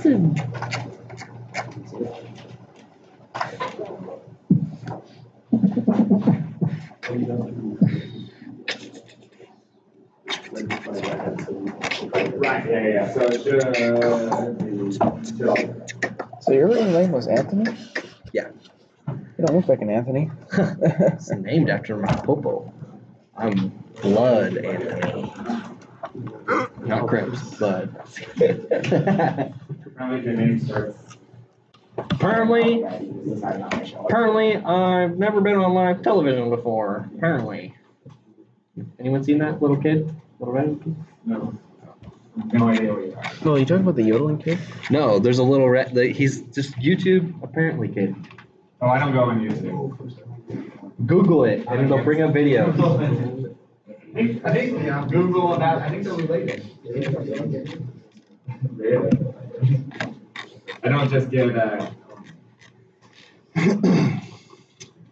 Johnson. Right, yeah. So it should So your real name was Anthony? Yeah. You don't look like an Anthony. It's named after my popo. I'm Blood Anthony. Not Crips, Blood. Apparently the name starts. Apparently, I've never been on live television before. Apparently. Anyone seen that little kid? Little red kid? No. No idea what you are. No, you talking about the yodeling kid? No, there's a little red. He's just YouTube apparently kid. Oh, I don't go on YouTube. Google it, and it'll bring up video. I think Google and that, I think they're related. I don't just get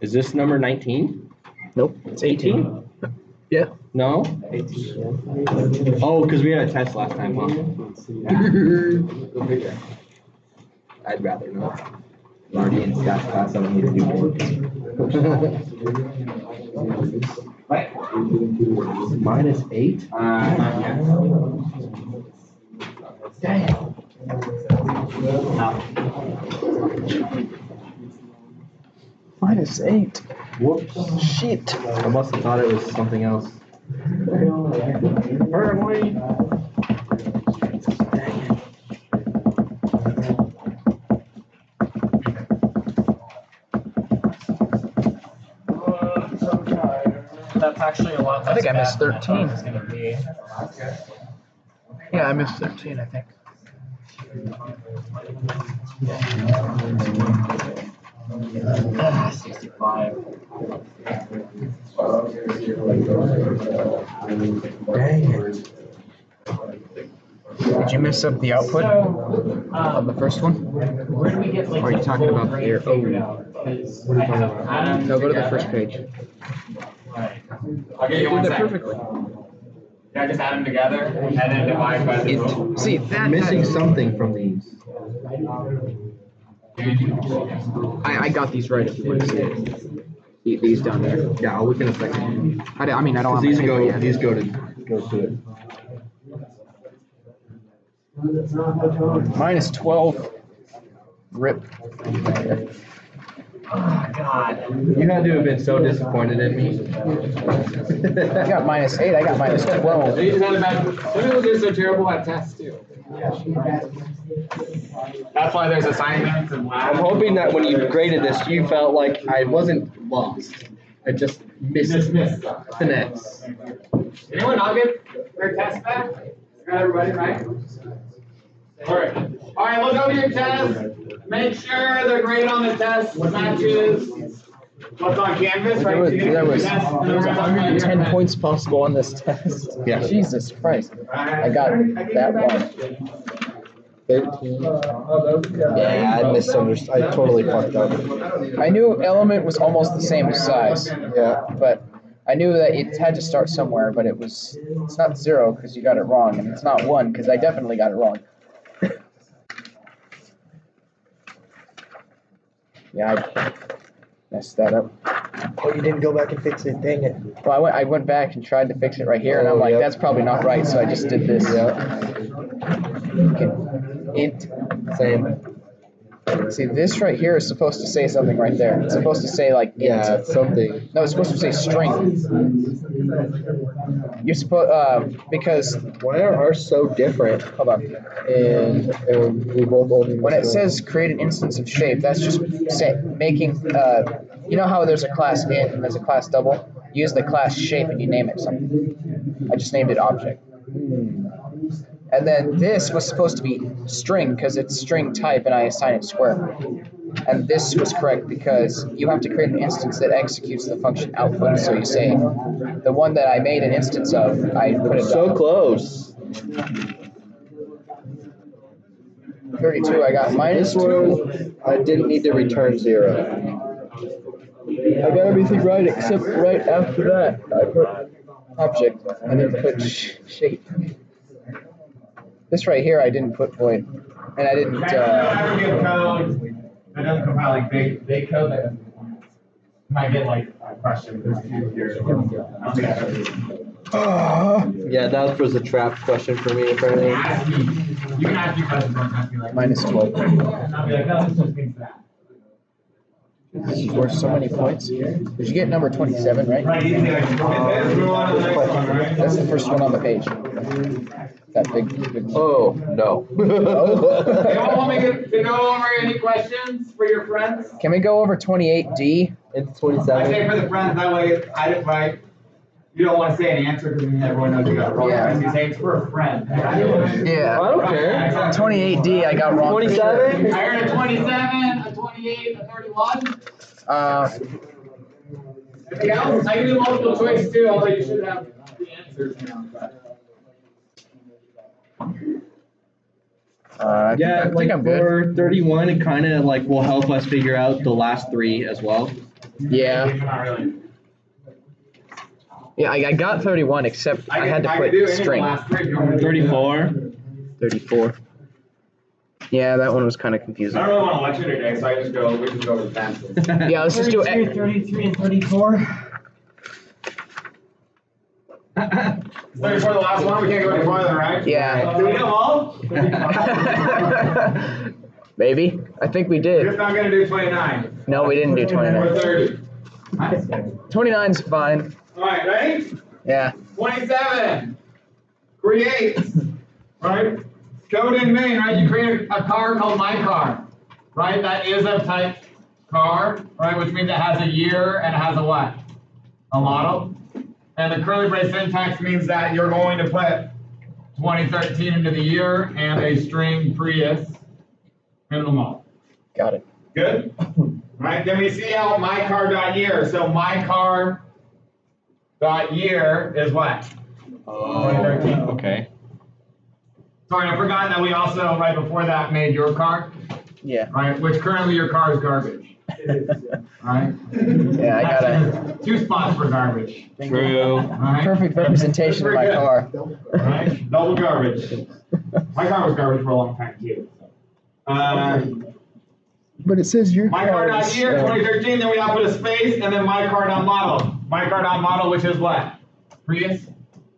Is this number 19? Nope, it's 18. Yeah. No? 18. Oh, because we had a test last time, huh? Yeah. I'd rather not. Marty and Scott's class, I don't need to do more. -8? Dang. -8. Whoops. Shit. I must have thought it was something else. Apparently. That's actually a lot less. I think I missed bad than 13. thought it was gonna be. Yeah, I missed 13, I think. Ah, 65. Dang it. Did you mess up the output of the first one? Where do we get like? Or are you talking about the air? figured out? 'Cause I have Adam No, go to the together. first page. Right. I'll get you You one did that sec. perfectly. Yeah, just add them together and then divide by the total. See, that I'm missing something from these. I got these right if you want to see it. These down there. Yeah, I'll look in a second. I mean, I don't have These my paper go. yet. These go to it. -12. Rip. Oh, God. You had to have been so disappointed in me. You got -8. I got -12. Some people get so terrible at tests too. That's why there's assignments and I'm labs. hoping that when you graded this, you felt like I wasn't lost. I just missed Dismissed. the next. Anyone not get their test back? Got everybody right? Alright. Alright, look over your test. Make sure the grade on the test matches what's on Canvas, right? There was Test. 110 points possible on this test. Yeah. Jesus Christ. I got that one. 13. Yeah, I misunderstood. I totally fucked up. I knew element was almost the same size. Yeah. But I knew that it had to start somewhere, but it's not 0 because you got it wrong, and it's not 1 because I definitely got it wrong. Yeah, I messed that up. Oh, you didn't go back and fix it. Dang it. Well, I went back and tried to fix it right here, and I'm like, that's probably not right, so I just did this. Int. Same. See, this right here is supposed to say something right there. It's supposed to say like int. Yeah, something. No, it's supposed to say string. You're supposed because Why are ours so different? hold on. And we both only. When it says create an instance of shape, that's just making. You know how there's a class int and there's a class double. You use the class shape and you name it something. I just named it object. And then this was supposed to be string because it's string type and I assign it square. And this was correct because you have to create an instance that executes the function output. So you say, the one that I made an instance of, I put it So down. close. 32, I got This -2. one, I didn't need to return 0. I got everything right except right after that. I put Object, and then put shape. This right here, I didn't put void. And I didn't. Ever get code that doesn't compile like big code that might get like a question. There's two here. Yeah, that was a trap question for me, apparently. Ask me. You can ask me questions. Don't ask me like Minus 12. And I'll be like, no, this just means that. This is worth so many points. Did you get number 27, right? Right, easy. Move on to the next one, right? That's the first one on the page. That big. Oh, no. Anyone want me to go over any questions for your friends? Can we go over 28D? It's I 27. say for the friends, that way I didn't write. You don't want to say an answer because then everyone knows you got it wrong. Yeah. You say it's for a friend. Yeah. I don't care. 28D, I got wrong. 27? I heard a 27, a 28, a 31. Anything else? I can do multiple choice too, although you should have the answers now. I Yeah, think I'm good. for 31, it kind of like will help us figure out the last three as well. Yeah. Not really. Yeah, I got 31, except I had to I put could do any of the string. last three if you want me to do 34. 34. Yeah, that one was kind of I confusing. don't really want to lecture today, so we just go over the fast. Yeah, let's just do 33 and 34. 34 the last one, we can't go any farther, right? Yeah. Do we know them all? Maybe. I think we We're did. just not gonna do 29. No, we didn't do Or 29. 30. 29's fine. Alright, ready? Yeah. 27. Create. Right? Code in main, right? You create a car called my car. Right? That is a type car, right? Which means it has a year and it has a what? A model. And the curly brace syntax means that you're going to put 2013 into the year and a string Prius into the model. Got it. Good? Right, then we see out my car.year. So my car.year is what? 2013. Okay. Sorry, I forgot that we also, right before that, made your car, Yeah. right? Which currently your car is garbage. Right? Yeah, I got it. 2 spots for garbage. True. Right? Perfect representation of my car. Right? Double garbage. My car was garbage for a long time too. But it says your My car.year 2013, then we have to put a space, and then my car.model. My car.model, which is what? Prius,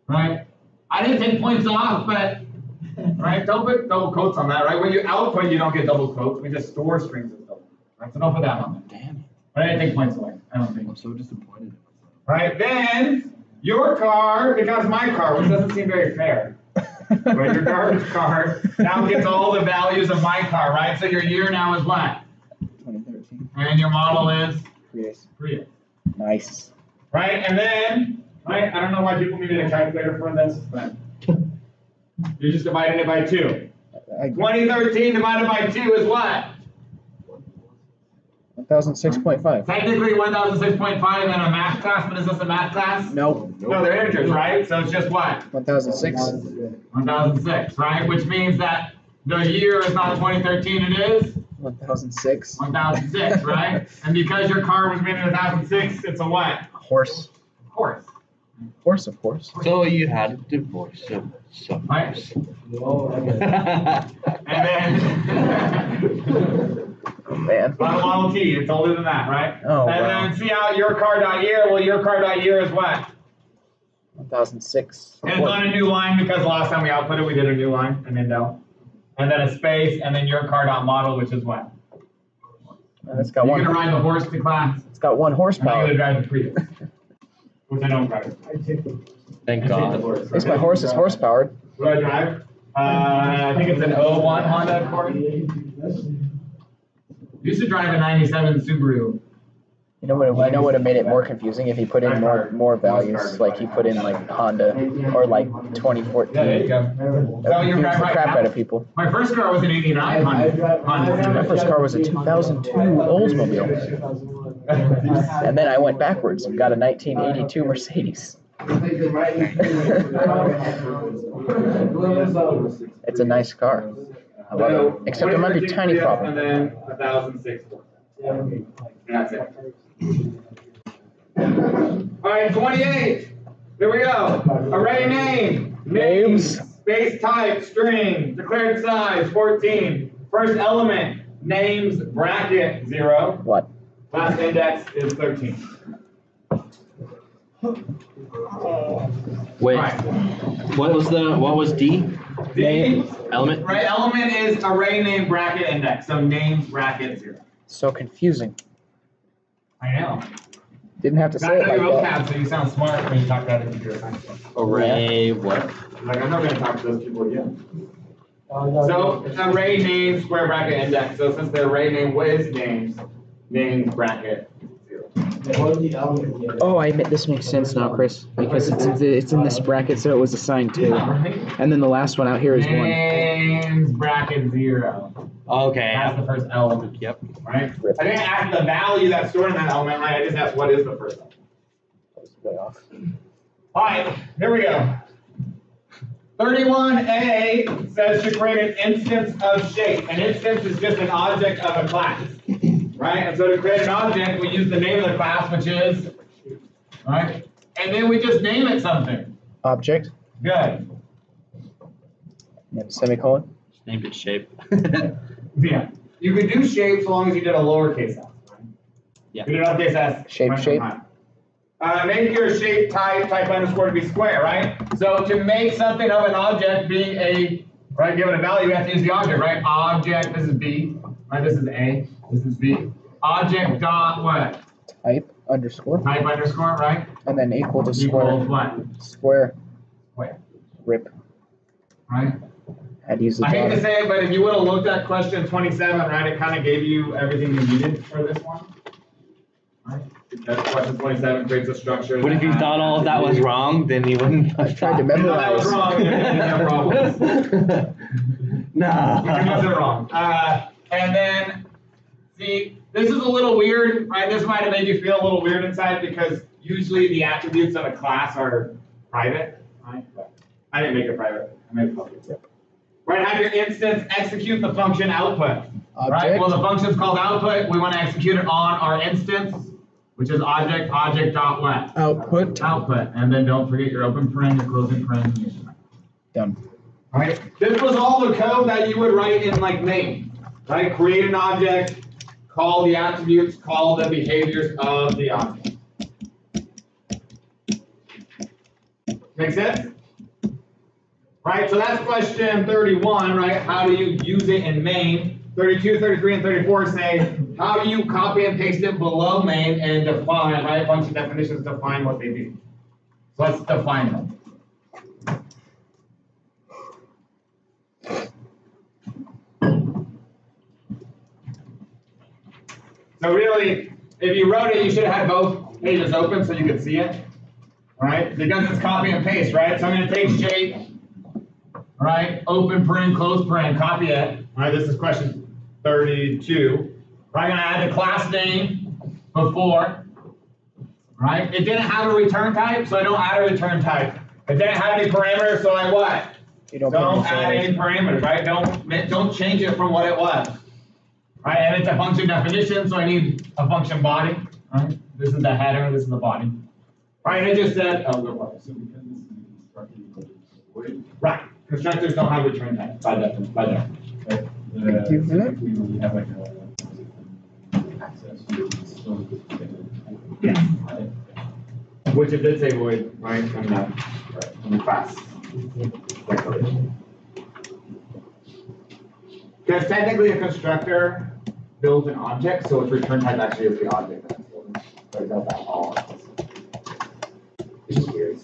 right? I didn't take points off, but right? Don't put double quotes on that, right? When you output, you don't get double quotes. We just store strings as double, right? So don't put that on there. Damn. But I didn't take points away. I don't think. I'm so disappointed. Right? Then your car becomes my car, which doesn't seem very fair. But your garbage car now gets all the values of my car, right? So your year now is what? 2013. And your model is Prius. Prius. Nice. Right? And then, right? I don't know why people needed a calculator for this, but you're just dividing it by 2. 2013 divided by 2 is what? 1006.5. Technically 1006.5 in a math class, but is this a math class? Nope. No, they're integers, right? So it's just what? 1006. 1006, right? Which means that the year is not 2013, it is 1006. 1006, right? And because your car was made in 1006, it's a what? Horse. Horse. Horse, of course. So you had a divorce. So. Right? And then Oh, man. Model T, it's older than that, right? Oh, and wow. then see how your car.year, well, your car.year is what? 1006. And it's on a new line because last time we output it, we did a new line, an indel. And then a space, and then your car.model, which is what? It's got You're one. gonna ride the horse to class. It's got 1 I'm horsepower. gonna drive the Prius, which I don't drive. Thank God. At least my horse is horse powered. What do I drive? I think it's an 01 Honda Accord. Used to drive a 97 Subaru. You know what? I know would have made it more confusing if he put in more values, like he put in like Honda or like 2014. Yeah, there you go. That So would you confuse drive the right crap now? out of people. My first car was an 89 Honda. My first car was a 2002 Oldsmobile, and then I went backwards and got a 1982 Mercedes. It's a nice car. I love it. Except there might be a tiny problem. And then 1006. And that's it. All right, 28. There we go. Array name. Names. Space type, string. Declared size, 14. First element, names bracket 0. What? Last index is 13. Wait. Right. What was D? D, Element? right, element is array name bracket index, so names bracket 0. So confusing. I know. Didn't have to say That's it your like that. vocab, so you sound smart when you talk about it in computer science. Array what? Like, I'm not going to talk to those people again. So, array name square bracket index. So, since the array name was names bracket 0. Oh, this makes sense now, Chris, because it's in this bracket, so it was assigned 2, and then the last one out here is 1. Names bracket 0. Okay. That's the first element. Yep. Right? I didn't ask the value that's stored in that element, right? I just asked what is the first element. Way off. All right, here we go. 31A says to create an instance of shape. An instance is just an object of a class, right? And so to create an object, we use the name of the class, which is, right? And then we just name it something. Object. Good. And semicolon. Just named it shape. Yeah. You could do shape so long as you did a lowercase s, right? Yeah. You did uppercase s. Shape. Make your shape type underscore to be square, right? So to make something of an object being a, right, give it a value, we have to use the object, right? Object, this is B, right? This is A, this is B. Object dot what? Type underscore. Type underscore, right? And then equal to square. Equals what? Square. Square. Rip. Right? Had to use the I hate to dot. say it, but if you would have looked at question 27, right, it kind of gave you everything you needed for this one. Right? Because question 27 creates a structure. But if you thought all of that was wrong, then you wouldn't have tried to If you thought that was wrong, then you didn't have problems. No. You wasn't wrong. And then, see, this is a little weird, right? This might have made you feel a little weird inside because usually the attributes of a class are private, right? But I didn't make it private. I made it public. Right, have your instance execute the function output. Object. Right, well, the function's called output. We want to execute it on our instance, which is object dot what? Output. Output. And then don't forget your open paren, your closing paren. Done. All right, this was all the code that you would write in like main, right? Create an object, call the attributes, call the behaviors of the object. Make sense? Right, so that's question 31, right? How do you use it in main? 32, 33, and 34 say, how do you copy and paste it below main and define, right? Function definitions define what they do. So let's define them. So really, if you wrote it, you should have had both pages open so you could see it, right? Because it's copy and paste, right? So I'm going to take shape, right? Open paren, close paren, copy it. All right, this is question 32. Right, I'm going to add the class name before, right? It didn't have a return type, so I don't add a return type. It didn't have any parameters, so I what? You don't add any parameters, right? Don't change it from what it was. Right, and it's a function definition, so I need a function body. Right, this is the header, this is the body. Right, I just said, oh, go for it. Right, constructors don't have return types by definition. Thank you for that. Yeah. Which it did say void, right, from the class declaration. Because technically a constructor builds an object, so its return type actually is the object that it's building. So it does that all. It's just weird.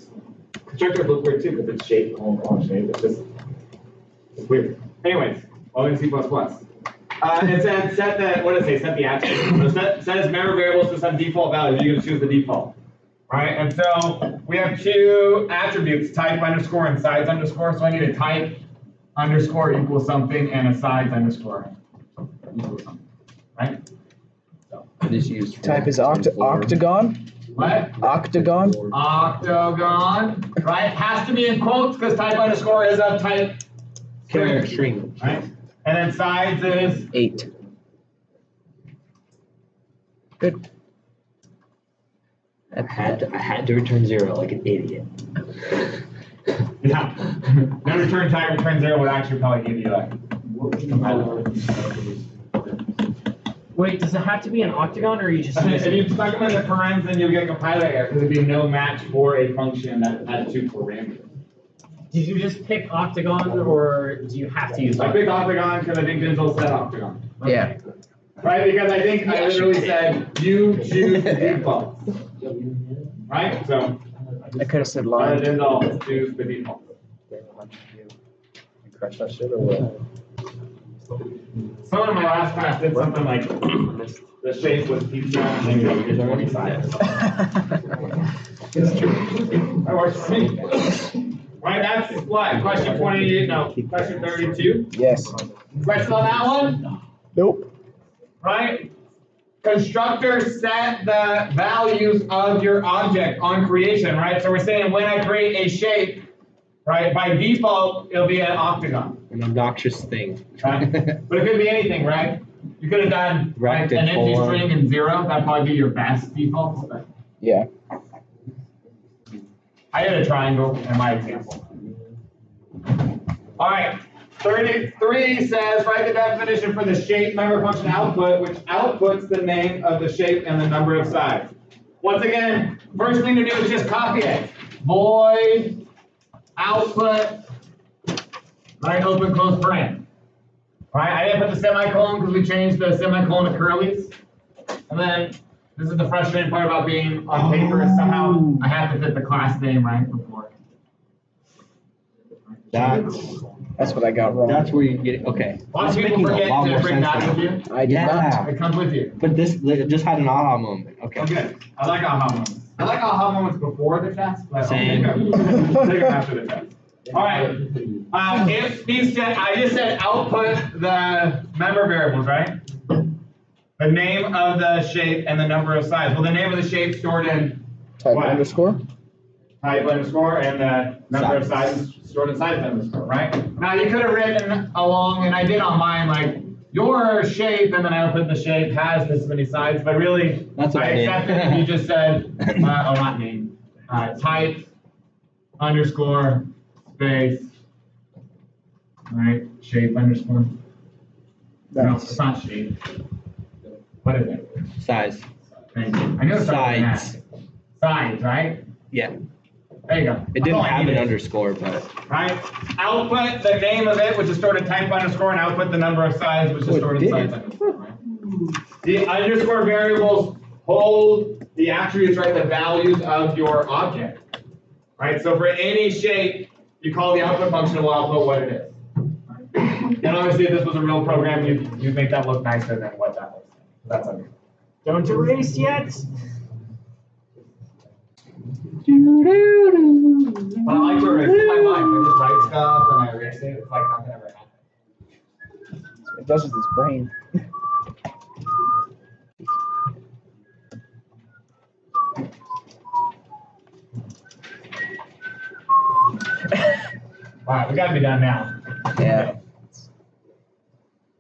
Constructors look weird too because it's shaped, all shape. It's weird. Anyways, all in C++. It said set the, what does it say? Set the attribute. So set its member variables to some default value. You're going to choose the default. Right? And so we have two attributes, type underscore and size underscore. So I need a type underscore equals something and a size underscore equals something. Right? So. Type is octagon. What? Octagon. Octagon. Right? Has to be in quotes because type underscore is of type string. Right? And then size is 8. Good. I had to return 0 like an idiot. Yeah. No return type, return 0 would actually probably give you like Wait, does it have to be an octagon, or are you just If using? you stuck them in the parens, then you'll get compiler error because there'd be no match for a function that had 2 parameters. Did you just pick octagon, or do you have to use? I picked octagon because I think Denzel said octagon. Yeah. Right, because I think I literally said you choose the default. Right, so I could have said I line. Denzel choose the default. Crush that shit or what? Someone in my last class did something like the shape was pizza and then you did 20 sides. That works for me. Right, that's what? Question 28, no, question 32. Yes. Question on that one? Nope. Right? Constructor set the values of your object on creation, right? So we're saying when I create a shape, right, by default, it'll be an octagon. An obnoxious thing. Right? But it could be anything, right? You could have done like, an empty Rectangle. string and 0. That'd probably be your best default. But Yeah. I did a triangle in my example. All right. 33 says, write the definition for the shape member function output, which outputs the name of the shape and the number of sides. Once again, first thing to do is just copy it. Void output, right, open, close paren. Right, I didn't put the semicolon because we changed the semicolon to curlies. And then, this is the frustrating part about being on paper, is somehow I have to fit the class name right before. That's what I got wrong. That's where you get it. Okay. Lots of It's people making a forget lot to more bring sense that now. with you. I did not. It comes with you. But this it just had an aha moment. Okay. Okay, I like aha moments. I like aha moments before the test, but Same. I'll take them after the test. All right. If these, I just said output the member variables, right? The name of the shape and the number of sides. Well, the name of the shape stored in Type what? underscore? Type underscore, and the number of sides stored in size underscore, right? Now you could have written along, and I did on mine, like your shape, and then I opened the shape has this many sides, but really, That's what I I did. accepted it. You just said, oh, not name, type underscore space, right? Shape underscore. No, it's not shape. What is it? Size. Thank you. I knew it started with Sides. an S. Sides, right? Yeah. There you go. It That's didn't all I have an needed. underscore, but Right? Output the name of it, which is stored in type underscore, and output the number of sides, which is Oh, it stored in did. size underscore. Right? The underscore variables hold the attributes, right? The values of your object. Right? So for any shape, you call the output function will output what it is. Right? And obviously, if this was a real program, you'd make that look nicer than what that looks like. That's okay. Don't erase yet. But I like to erase it in my mind. I just write stuff and I erase it. It's like nothing ever happened. It does with his brain. All right, we gotta be done now. Yeah.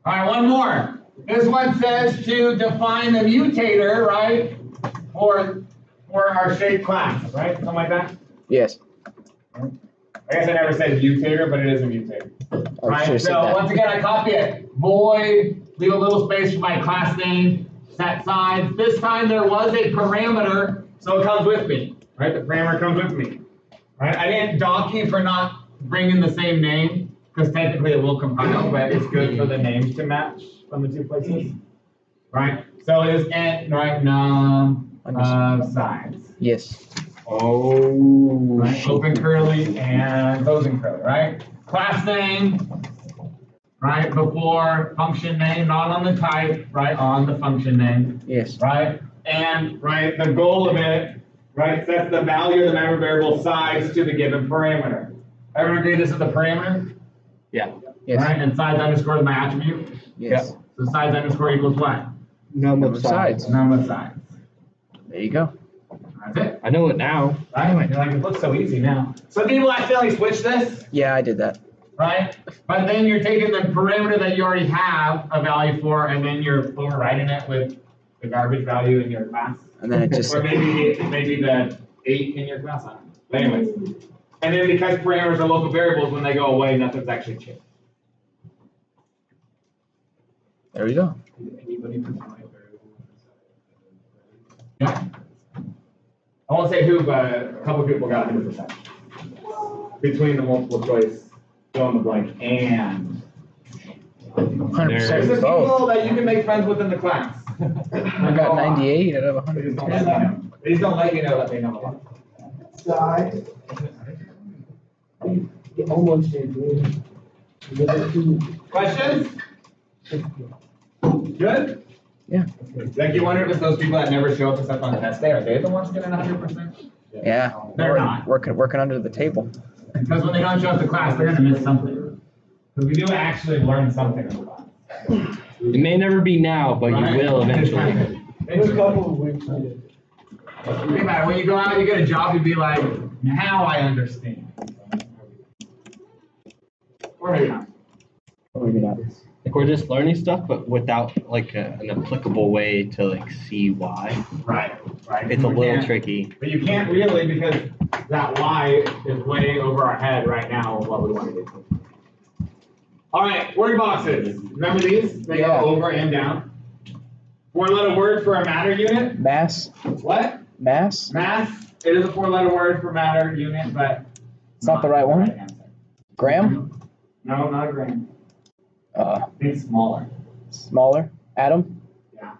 All right, one more. This one says to define the mutator, right, for our shape class, right? Something like that? Yes. I guess I never said mutator, but it is a mutator. I Right, should've said so that. once again, I copy it. Void, leave a little space for my class name, set sides. This time there was a parameter, so it comes with me, right? The parameter comes with me, right? I didn't dock you for not bringing the same name, because technically it will compile, but it's good for the names to match from the two places, right? So it is int, right, num of sides. Yes. oh, Right, open curly and closing curly, right? Class name, right, before function name, not on the type, right, on the function name, Yes. right? And, right, the goal of it, right, sets the value of the member variable size to the given parameter. Everyone agree this is the parameter? yeah. Yes. Right, and size underscore is my attribute? Yes. So size underscore equals what? Number Number of sides. Number of sides. There you go. That's it. I know it now. Right, you're like, it looks so easy now. Some people accidentally switch this. Yeah, I did that. Right? But then you're taking the parameter that you already have a value for, and then you're overriding it with the garbage value in your class. And then it just Or maybe the 8 in your class. I don't know. But anyways. And then because parameters are local variables, when they go away, nothing's actually changed. There you go. Yeah. I won't say who, but a couple of people got 100%. Between the multiple choice, fill in the blank, and 100% there's the both. people that you can make friends with in the class. I got 98 out of 110. Please don't let you know that they know a lot. Almost did. Questions? Good? Yeah. Like you wonder if it's those people that never show up except on the test day, are they the ones getting 100%? Yeah. They're not. Working under the table. Because when they don't show up to class, they're gonna miss something. Because we do actually learn something in the class. It may never be now, but you will eventually. In a couple of weeks. Think about it, when you go out, you get a job, you'd be like, now I understand. Or maybe not. Or maybe not. Like we're just learning stuff, but without like an applicable way to like see why. Right. It's a We little can't- tricky. But you can't really because that why is way over our head right now of what we want to do. All right, word boxes. Remember these? They Yeah. go over and down. 4-letter word for a matter unit. Mass. What? Mass. Mass. It is a 4-letter word for matter unit, but It's not the right one. answer. Gram. No, not a gram. Think smaller. Smaller. Atom. Yeah.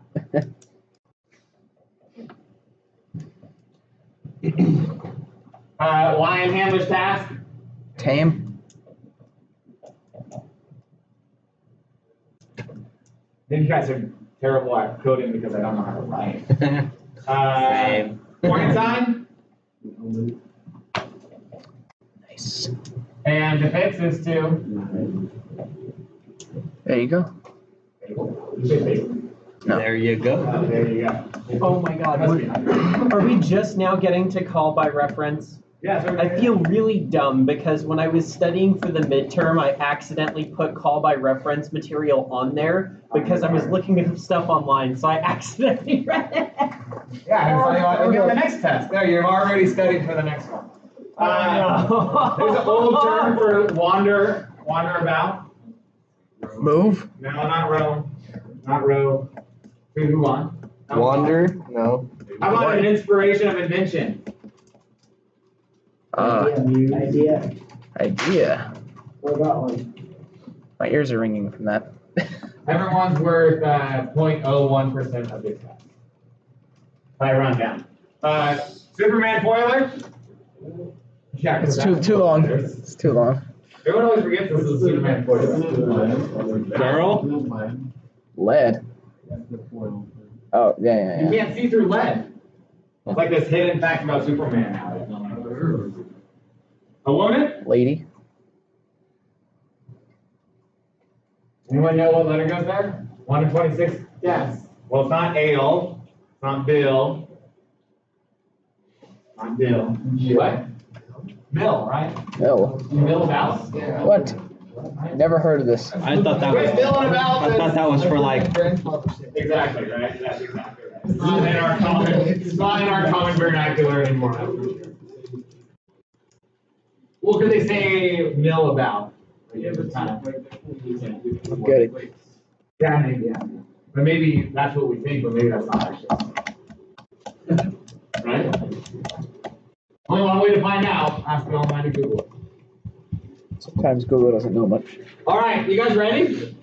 Lion handler's task. Tame. I think you guys are terrible at coding because I don't know how to write. Same. Point sign. Nice. And the fix is to. There you go. No. There you go. There you go. Oh my God. Are we just now getting to call by reference? Yeah, so I feel really dumb because when I was studying for the midterm, I accidentally put call by reference material on there because I was looking at stuff online, so I accidentally read it. Yeah, so you'll get the next test. There, you've already studied for the next one. There's an old term for wander about. Move. No, not row. Not row. Who won? Wander? No. How about an inspiration of invention? Idea. Idea. What about one? My ears are ringing from that. Everyone's worth 0.01% of this test. If I run down. Superman foiler? Yeah, It's too long. It's too long. Everyone always forgets this is a Superman foiler. Girl? Lead. Oh, yeah. You can't see through lead. It's like this hidden fact about Superman now. A woman? Lady. Anyone know what letter goes there? 1 to 26? Yes. Well, it's not ale. It's not Bill. Not Bill. What? Bill, right? Bill. Bill about? What? Never heard of this. I thought that was. Bill and about. I thought that was for like. Exactly, right? That's exactly right. It's not in our common vernacular anymore. Well, could they say mill about? Good. Yeah, maybe, yeah. But maybe that's what we think, but maybe that's not actually. Right? Only one way to find out, ask it online to Google. Sometimes Google doesn't know much. All right, you guys ready?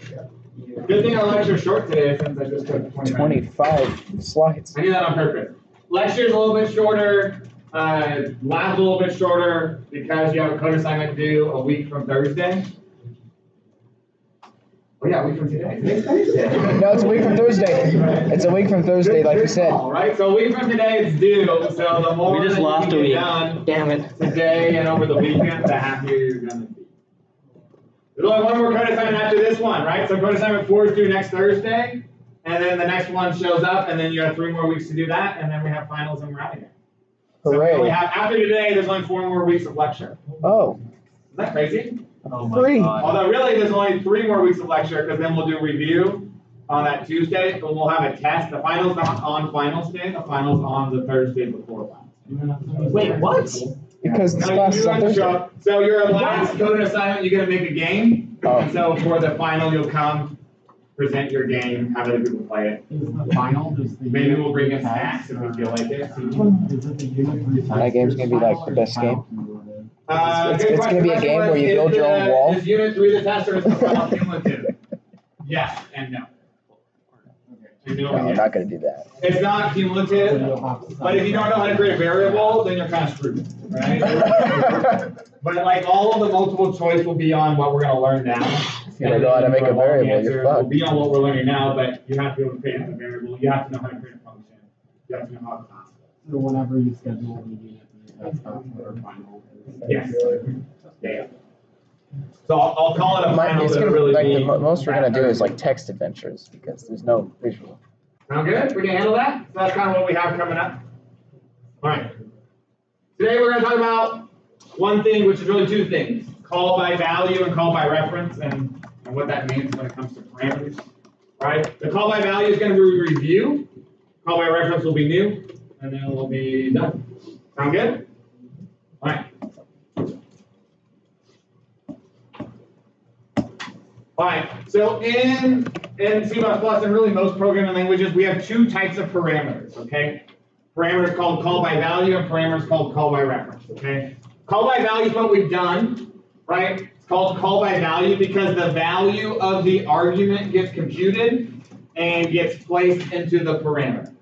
Good thing our lecture's short today since I just took 25 slides. I did that on purpose. Lecture's a little bit shorter, lab's a little bit shorter because you have a code assignment due a week from Thursday. Oh yeah, a week from today. Today's Thursday. No, it's a week from Thursday. It's a week from Thursday, like you said. All right, so a week from today it's due. So the more We just that you lost can a get week. done Damn it. today and over the weekend, the happier you're gonna be. There's only one more code assignment after this one, right? So code assignment 4 is due next Thursday, and then the next one shows up, and then you have 3 more weeks to do that, and then we have finals and we're out of here. So we only Hooray. have, after today, there's only 4 more weeks of lecture. Oh, Is that crazy? Oh my Free. God. Although really, there's only 3 more weeks of lecture, because then we'll do review on that Tuesday, and we'll have a test. The finals not on finals day, the finals on the Thursday before finals. Wait, what? because this No, class you is on run the Thursday. show. So your last code assignment, you're gonna make a game. Oh. And so for the final, you'll come present your game, have other people play it. Is the final just the Maybe we'll bring in unit snacks if we feel like it. Is it the unit through That game's gonna be like the best game. It's gonna be a game where you build your own wall. Is unit 3 the test or is the final cumulative? Yes and no. No, I'm not gonna do that. It's not cumulative, but if you don't know how to create a variable, then you're kind of screwed, right? But like all of the multiple choice will be on what we're gonna learn now. If you don't know how to make a variable, you're will fucked. be on what we're learning now, but you have to be able to create a variable. You have to know how to create a function. You have to know how to class it. So whenever you schedule the unit through test or final. Yes. Yeah. So I'll call it a final. It's but gonna, really like be the most we're gonna do is like text adventures because there's no visual. Sound good? We can handle that? So that's kind of what we have coming up. All right. Today we're going to talk about one thing, which is really two things. Call by value and call by reference, and what that means when it comes to parameters. All right? The call by value is going to be review. Call by reference will be new, and then we'll be done. Sound good? All right. All right, so in C++ and really most programming languages, we have two types of parameters, okay? Parameters called call by value and parameters called call by reference, okay? Call by value is what we've done, right? It's called call by value because the value of the argument gets computed and gets placed into the parameter,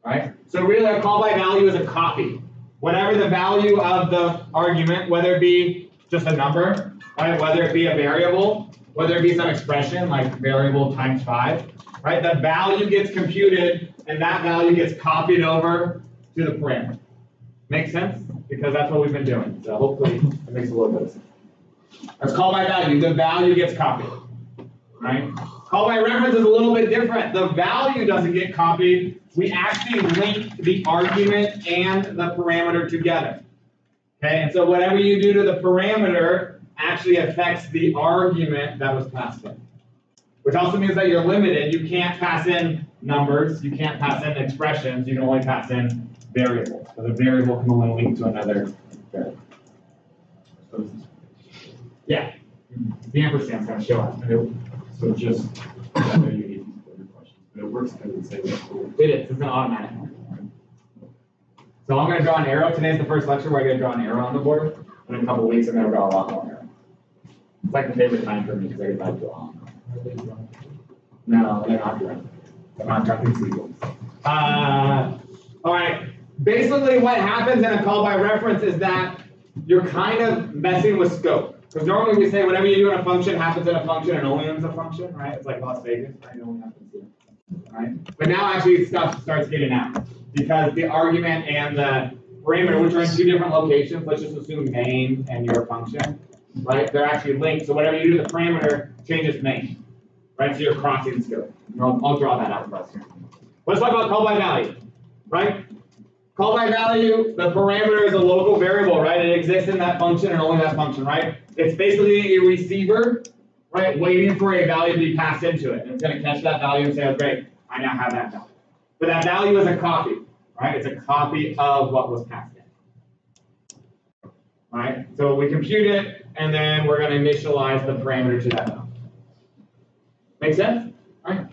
right? So really a call by value is a copy. Whatever the value of the argument, whether it be just a number, right? Whether it be a variable, whether it be some expression like variable times 5, right? The value gets computed and that value gets copied over to the parameter. Make sense? Because that's what we've been doing. So hopefully it makes a little bit of sense. That's call by value. The value gets copied, right? Call by reference is a little bit different. The value doesn't get copied. We actually link the argument and the parameter together. Okay, and so whatever you do to the parameter actually affects the argument that was passed in. Which also means that you're limited. You can't pass in numbers. You can't pass in expressions. You can only pass in variables. So the variable can only link to another variable. Yeah. The ampersand's going to show up. So just, I know you need other questions, but it works because it's saying It is. It's an automatic. So I'm going to draw an arrow. Today's the first lecture where I'm going to draw an arrow on the board. In a couple of weeks, I'm going to draw a lot more arrows. It's like the favorite time for me because I get back to all. No, they're not drawing. I'm not drawing sequels. All right. Basically, what happens in a call by reference is that you're kind of messing with scope. Because normally we say whatever you do in a function happens in a function and only in a function, right? It's like Las Vegas, right? It only happens here, right? But now actually stuff starts getting out because the argument and the parameter, which are in two different locations, let's just assume main and your function, right? They're actually linked. So whatever you do to the parameter changes main, right? So you're crossing scope. I'll draw that out for us here. Let's talk about call by value, right? Call by value, the parameter is a local variable, right? It exists in that function and only that function, right? It's basically a receiver, right? Waiting for a value to be passed into it. And it's going to catch that value and say, oh, great, I now have that value. But that value is a copy, right? It's a copy of what was passed in, right? So we compute it, and then we're going to initialize the parameter to that value. Make sense? All right?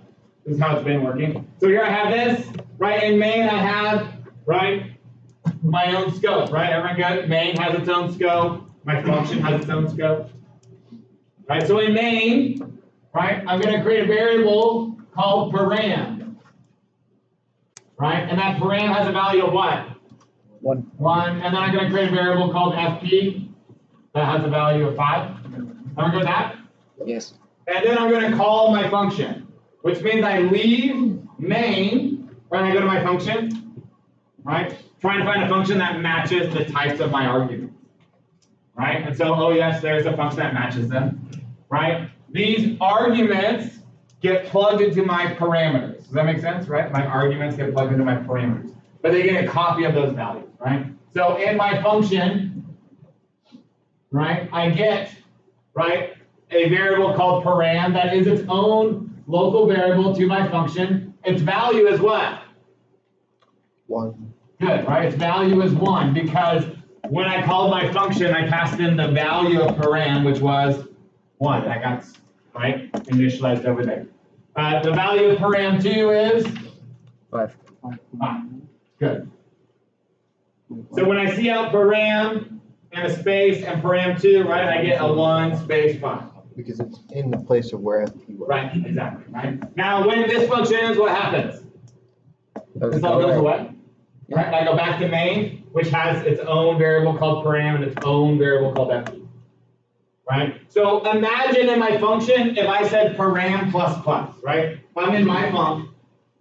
This is how it's been working. So here I have this, right? In main, I have, right, my own scope, right? Everyone good? Main has its own scope. My function has its own scope. Right? So in main, right, I'm going to create a variable called param. Right? And that param has a value of what? 1. 1. And then I'm going to create a variable called fp that has a value of 5. Everyone good with that? Yes. And then I'm going to call my function, which means I leave main, right? I go to my function, right? Trying to find a function that matches the types of my arguments, right? And so, oh yes, there's a function that matches them, right? These arguments get plugged into my parameters. Does that make sense, right? My arguments get plugged into my parameters, but they get a copy of those values, right? So in my function, right, I get, right, a variable called param that is its own local variable to my function. Its value is what? 1. Good, right? Its value is 1 because when I called my function, I passed in the value of param, which was 1. That got, right, initialized over there. The value of param2 is 5. 5. Good. So when I see out param and a space and param2, right, I get a 1 space 5. Because it's in the place of where FP was. Right, exactly. Right. Now when this function ends, what happens? This all goes away. Right? And I go back to main, which has its own variable called param and its own variable called FP. Right? So imagine in my function if I said param plus plus, right? If I'm in my func,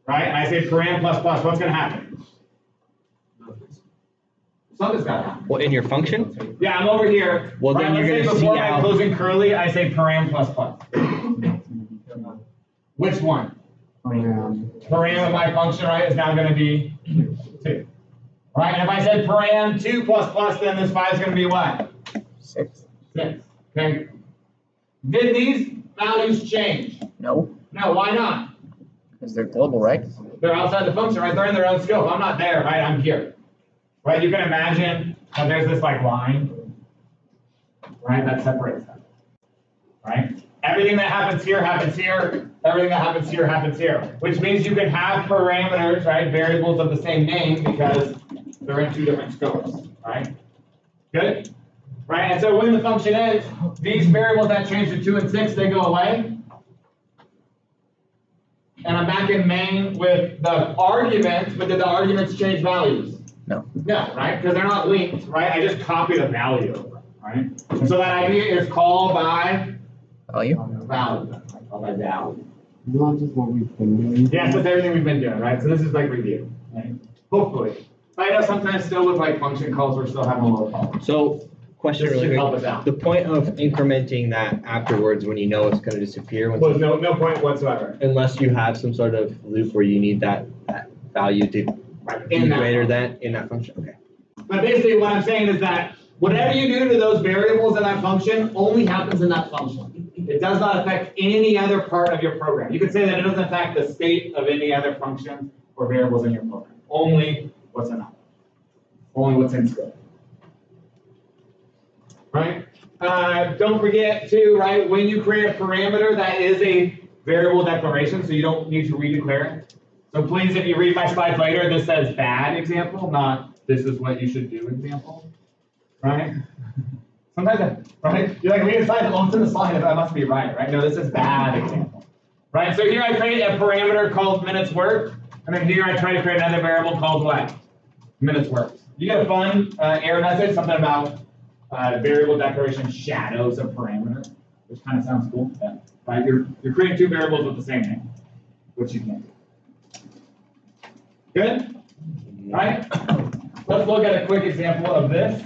right, and I say param plus plus, what's going to happen? Something's got to happen. Well, in your function? Yeah, I'm over here. Well, right, then you're let's say going to see before my out. closing curly, I say param plus plus. Which one? Param of my function, right, is now going to be 2. Right, and if I said param 2 plus plus, then this 5 is going to be what? 6. 6. Okay. Did these values change? No, No, why not? because they're global, right? They're outside the function, right? They're in their own scope. I'm not there, right? I'm here. Right? You can imagine that there's this like line, right? That separates them. Right? Everything that happens here happens here. Everything that happens here happens here. Which means you can have parameters, right? Variables of the same name because they're in 2 different scopes. Right? Good? Right? And so when the function ends, these variables that change to 2 and 6, they go away. And I'm back in main with the arguments, but did the arguments change values? No. No, right? Because they're not linked, right? I just copy the value over, right? And so that idea is call by Value? value. Call by value. Not just what we've been doing. Yes, that's everything we've been doing, right? So this is like review, right? Hopefully. I know sometimes still with like function calls, we're still having a little problem. So, question This really should help quick. us out. The point of incrementing that afterwards when you know it's going to disappear, Well, no point whatsoever. unless you have some sort of loop where you need that value to Right, be in that greater function. than in that function. Okay. But basically what I'm saying is that whatever you do to those variables in that function only happens in that function. It does not affect any other part of your program. You could say that it doesn't affect the state of any other function or variables in your program. Only what's in that. Only what's in scope. Right? Don't forget to, right, when you create a parameter, that is a variable declaration, so you don't need to redeclare it. So please, if you read my slides later, this says bad example, not this is what you should do example. Right? Sometimes, right? You're like, read the slide, oh, it's in the slide, that must be right? No, this is bad example. Right? So here I create a parameter called minutes worked, and then here I try to create another variable called what? Minutes worked. You get a fun error message, something about variable declaration shadows of parameter, which kind of sounds cool. Yeah. Right? You're creating 2 variables with the same name, which you can't do. Good? Right? Let's look at a quick example of this.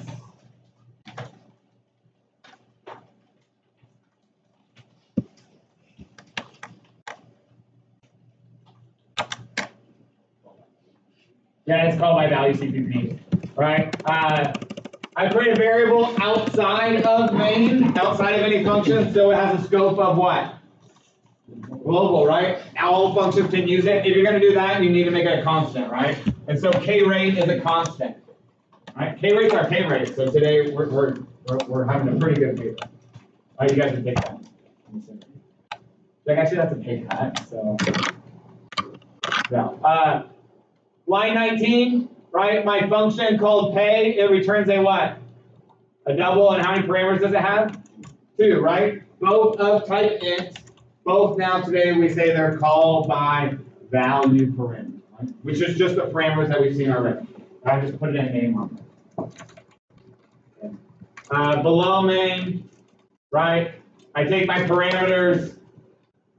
Yeah, it's called by value CPP. Right? I create a variable outside of main, outside of any function, so it has a scope of what? Global, right? All functions can use it. If you're going to do that, you need to make it a constant, right? And so k rate is a constant, right? K rate's our pay rate. So today we're having a pretty good pay rate. All right, you guys can take that. Like actually, that's a pay cut. So yeah. Line 19, right? My function called pay, it returns a what? A double, and how many parameters does it have? 2, right? Both of type int. Both now today we say they're called by value parameters, right? Which is just the parameters that we've seen already. I just put it in a name on it. Okay. Below main, right? I take my parameters,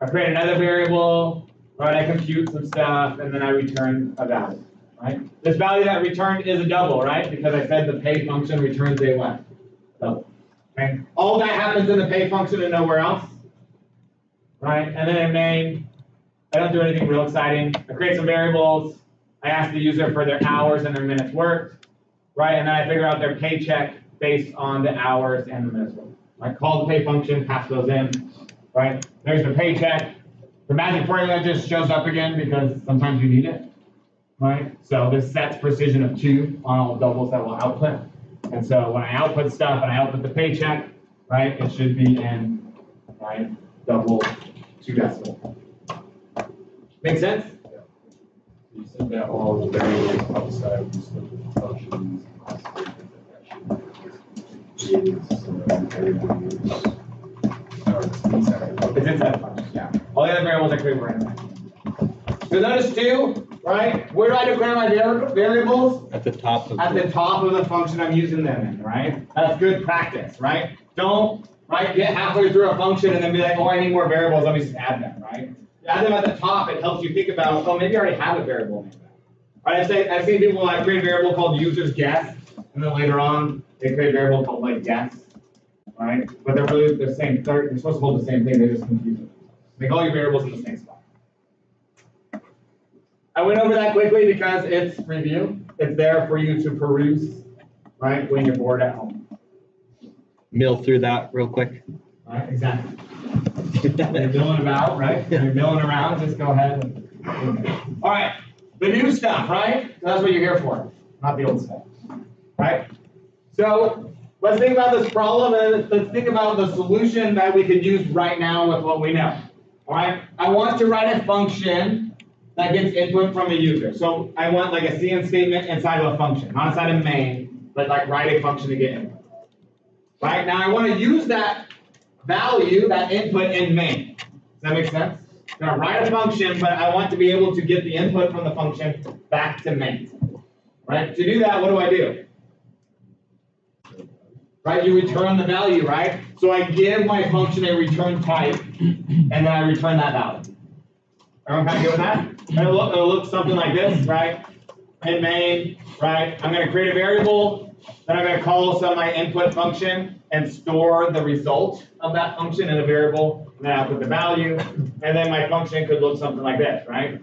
I create another variable, right? I compute some stuff, and then I return a value, right? This value that returned is a double, right? Because I said the pay function returns a what? Double. Okay. All that happens in the pay function and nowhere else. Right? And then in main, I don't do anything real exciting. I create some variables. I ask the user for their hours and their minutes worked. Right? And then I figure out their paycheck based on the hours and the minutes worked. I call the pay function, pass those in. Right? There's the paycheck. The magic formula just shows up again because sometimes you need it. Right? So this sets precision of 2 on all doubles that will output. And so when I output stuff and I output the paycheck, right, it should be in, right, double 2 decimal. Make sense? You said that all the variables outside of the scope of the functions It's inside the function, yeah. All the other variables are created for inside. So notice too, right? Where do I declare my variables? At the top of At the top of the function I'm using them in, right? That's good practice, right? Don't get halfway through a function and then be like, oh, I need more variables, let me just add them, right? You add them at the top, it helps you think about, oh, maybe I already have a variable named that. Right, I've seen people like create a variable called user's guess, and then later on they create a variable called like guess, right? But they're really the same. They're supposed to hold the same thing. They just confuse it. Make all your variables in the same spot. I went over that quickly because it's review. It's there for you to peruse, right, when you're bored at home. mill through that real quick. Right, exactly. When you're milling about, right? When you're milling around, just go ahead and. All right. The new stuff, right? So that's what you're here for, not the old stuff, right? So let's think about this problem and let's think about the solution that we could use right now with what we know. All right? I want to write a function that gets input from a user. So I want like a CN statement inside of a function, not inside of main, but like write a function to get input. Right? Now I want to use that value, that input in main. Does that make sense? I'm going to write a function, but I want to be able to get the input from the function back to main. Right? To do that, what do? Right? You return the value, right? So I give my function a return type, and then I return that value. Everyone kind of good with that? It'll look something like this, right? In main, right? I'm going to create a variable, then I'm going to call some my input function and store the result of that function in a variable, and then I'll put the value, and then my function could look something like this, right?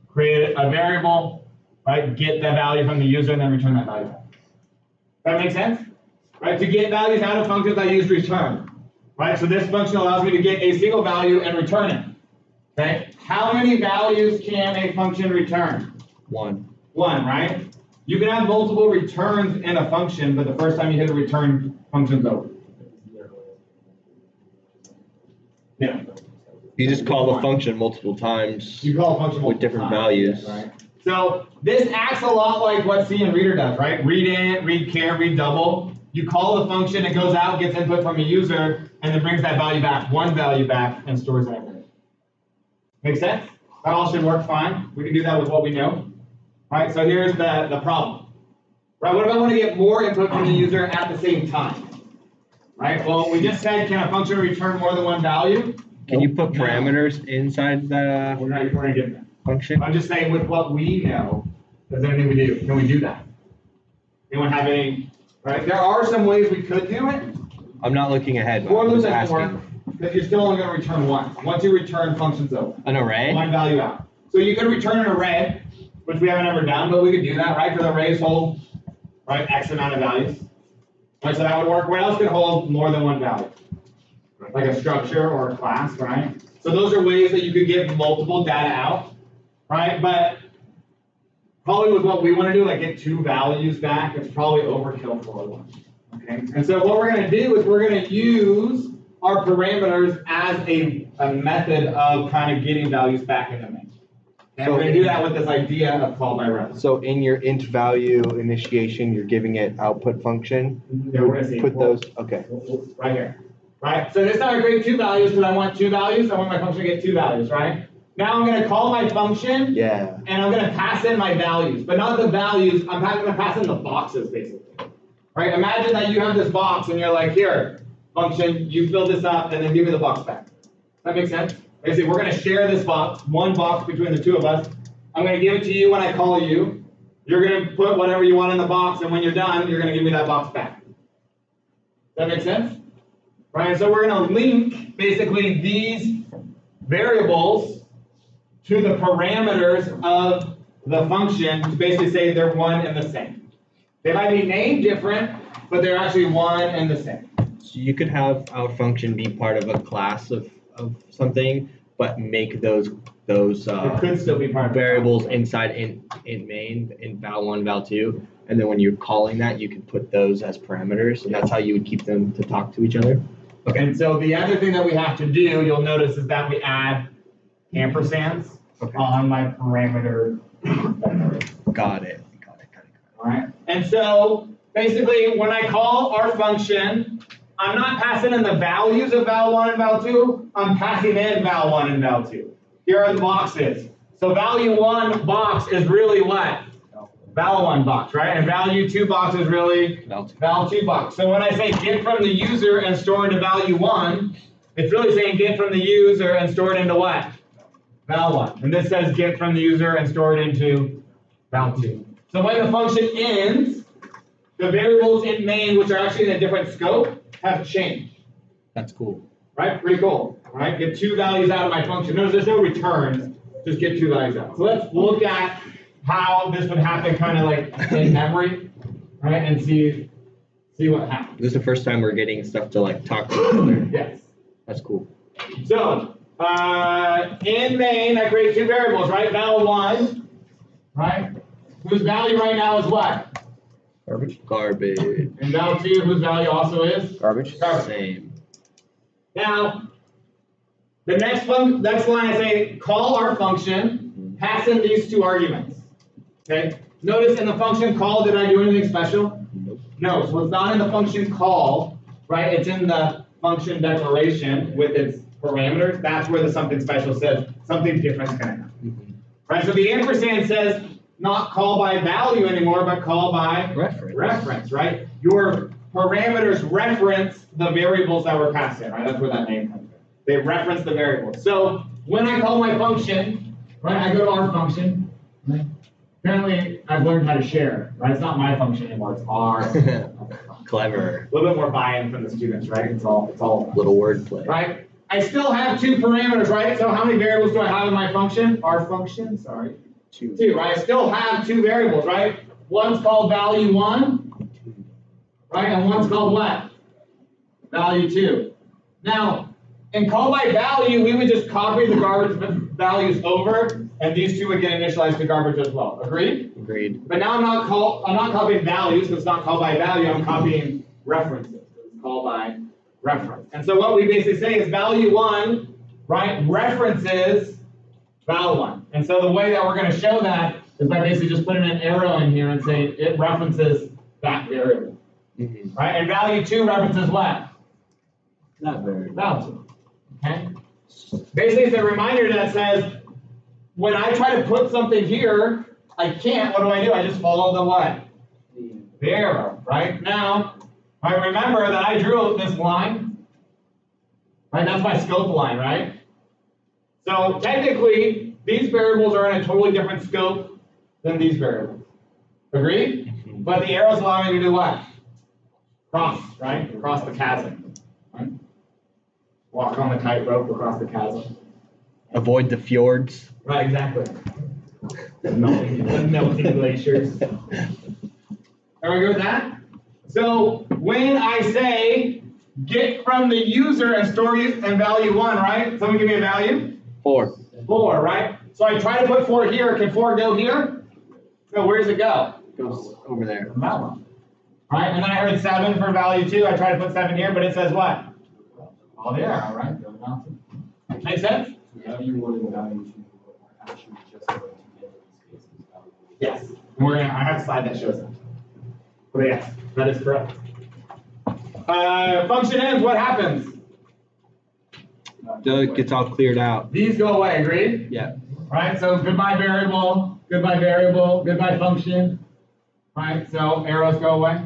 Create a variable, right? Get the value from the user, and then return that value. Does that make sense? Right? To get values out of functions, I use return. Right? So this function allows me to get a single value and return it. Okay? How many values can a function return? One. One, right? You can have multiple returns in a function, but the first time you hit a return, function's over. Yeah. You just call the function multiple times. You call a function with different values. Right? So this acts a lot like what C and reader does, right? Read int, read char, read double. You call the function, it goes out, gets input from a user, and then brings that value back, one value back, and stores that variable. Make sense? That all should work fine. We can do that with what we know. All right, so here's the problem. Right, what if I want to get more input from the user at the same time? Right, well, we just said, can a function return more than one value? Can you put parameters inside the We're going to get that. function? I'm just saying with what we know, is there anything we do? Can we do that? Anyone have any, right? There are some ways we could do it. I'm not looking ahead. For I'm loop just doesn't work, asking. because you're still only going to return one. Once you return, function's over. An array? One value out. So you could return an array, which we haven't ever done, but we could do that, right? Because arrays hold, right, X amount of values. Right, so that would work. What else could hold more than one value? Like a structure or a class, right? So those are ways that you could get multiple data out, right? But probably with what we want to do, like get two values back, it's probably overkill for one. Okay. And so what we're going to do is we're going to use our parameters as a method of kind of getting values back in the main. And we're going to do that with this idea of call by reference. So in your int value initiation, you're giving it output function. Yeah, we're going to see. Put those. Okay. Right here. Right? So this time I create two values because I want two values. I want my function to get two values, right? Now I'm going to call my function. Yeah. And I'm going to pass in my values. But not the values. I'm going to pass in the boxes, basically. Right? Imagine that you have this box and you're like, here, function, you fill this up and then give me the box back. Does that make sense? Basically, we're going to share this box, one box between the two of us. I'm going to give it to you when I call you. You're going to put whatever you want in the box, and when you're done, you're going to give me that box back. Does that make sense? Right, so we're going to link, basically, these variables to the parameters of the function to basically say they're one and the same. They might be named different, but they're actually one and the same. So you could have out function be part of a class of something, but make those It could still be part of variables inside in main in val1, val2, and then when you're calling that, you can put those as parameters, and that's how you would keep them to talk to each other. Okay. And so the other thing that we have to do, you'll notice, is that we add ampersands on my parameter. Got it. All right. And so basically, when I call our function, I'm not passing in the values of val1 and val2. I'm passing in val1 and val2. Here are the boxes. So value1 box is really what? Val1 box, right? And value2 box is really val2 box. So when I say get from the user and store into value1, it's really saying get from the user and store it into what? Val1. And this says get from the user and store it into val2. So when the function ends, the variables in main, which are actually in a different scope, have changed. That's cool. Right? Pretty cool. All right? Get two values out of my function. Notice there's no returns. Just get two values out. So let's look at how this would happen kind of like in memory, right? And see what happens. This is the first time we're getting stuff to like talk to each other. Yes. That's cool. So in main, I create two variables, right? Val1, right? Whose value right now is what? Garbage. And val2, whose value also is? Garbage. Same. Now, the next line I say, call our function, pass in these two arguments. Okay? Notice in the function call, did I do anything special? Nope. No, so it's not in the function call, right? It's in the function declaration with its parameters. That's where the something special says something different is going to happen. Right? So the ampersand says not call by value anymore, but call by reference, right? Your parameters reference the variables that were passed in, right? That's where that name comes from. They reference the variables. So when I call my function, right, I go to our function, right? Apparently I've learned how to share, right? It's not my function anymore, it's ours. Clever. A little bit more buy-in from the students, right? It's all Little wordplay. right? I still have two parameters, right? So how many variables do I have in my function? Our function, sorry. Two, right? I still have two variables, right? One's called value1, right? And one's called what? Value2. Now, in call by value, we would just copy the garbage values over, and these two would get initialized to garbage as well. Agreed? Agreed. But now I'm not copying values, because it's not called by value. I'm copying references. It's called by reference. And so what we basically say is value1, right, references val1. And so the way that we're going to show that is by basically just putting an arrow in here and saying it references that variable. Right? And value2 references what? That variable. Val2. Okay? Basically, it's a reminder that says, when I try to put something here, I can't. What do? I just follow the what? The arrow. Right? Now, I remember that I drew this line. Right? That's my scope line, right? So technically, these variables are in a totally different scope than these variables. Agreed? But the arrows allow me to do what? Cross, right? Across the chasm. Right? Walk on the tightrope across the chasm. Avoid the fjords. Right, exactly. The melting glaciers. Are we good with that? So when I say get from the user and store and value 1, right? Someone give me a value. 4. 4, right? So I try to put 4 here. Can 4 go here? No, where does it go? Goes over there. Right? And then I heard 7 for value 2. I try to put 7 here, but it says what? Oh, there, all right. Make sense? Value 1 and value 2 are actually just going to get these spaces. Yes. I have a slide that shows that. But yes, that is correct. Function ends, what happens? It gets all cleared out. These go away, agreed? Yeah. Right, so goodbye variable, goodbye function. Right, so arrows go away.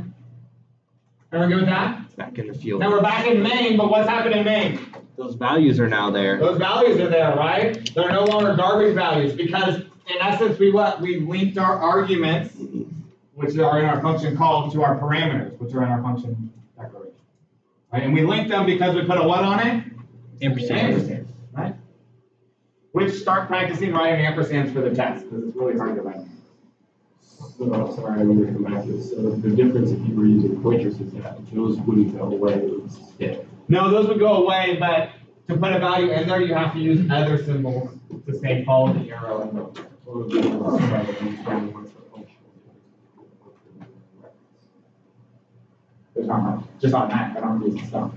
Everyone good with that? Back in the field. Now we're back in main, but what's happening in main? Those values are now there. Those values are there, right? They're no longer garbage values because in essence we linked our arguments, which are in our function call, to our parameters, which are in our function declaration. Right? And we linked them because we put a what on it? Ampersand. Right? Which start practicing writing ampersands for the test, because it's really hard to write. So, sorry, I'm going to come back to this. So the difference if you were using pointers is that those wouldn't go away, it would stay. No, those would go away, but to put a value in there, you have to use other symbols to say follow the arrow and go. There's not much. Just on that, I don't use the stuff.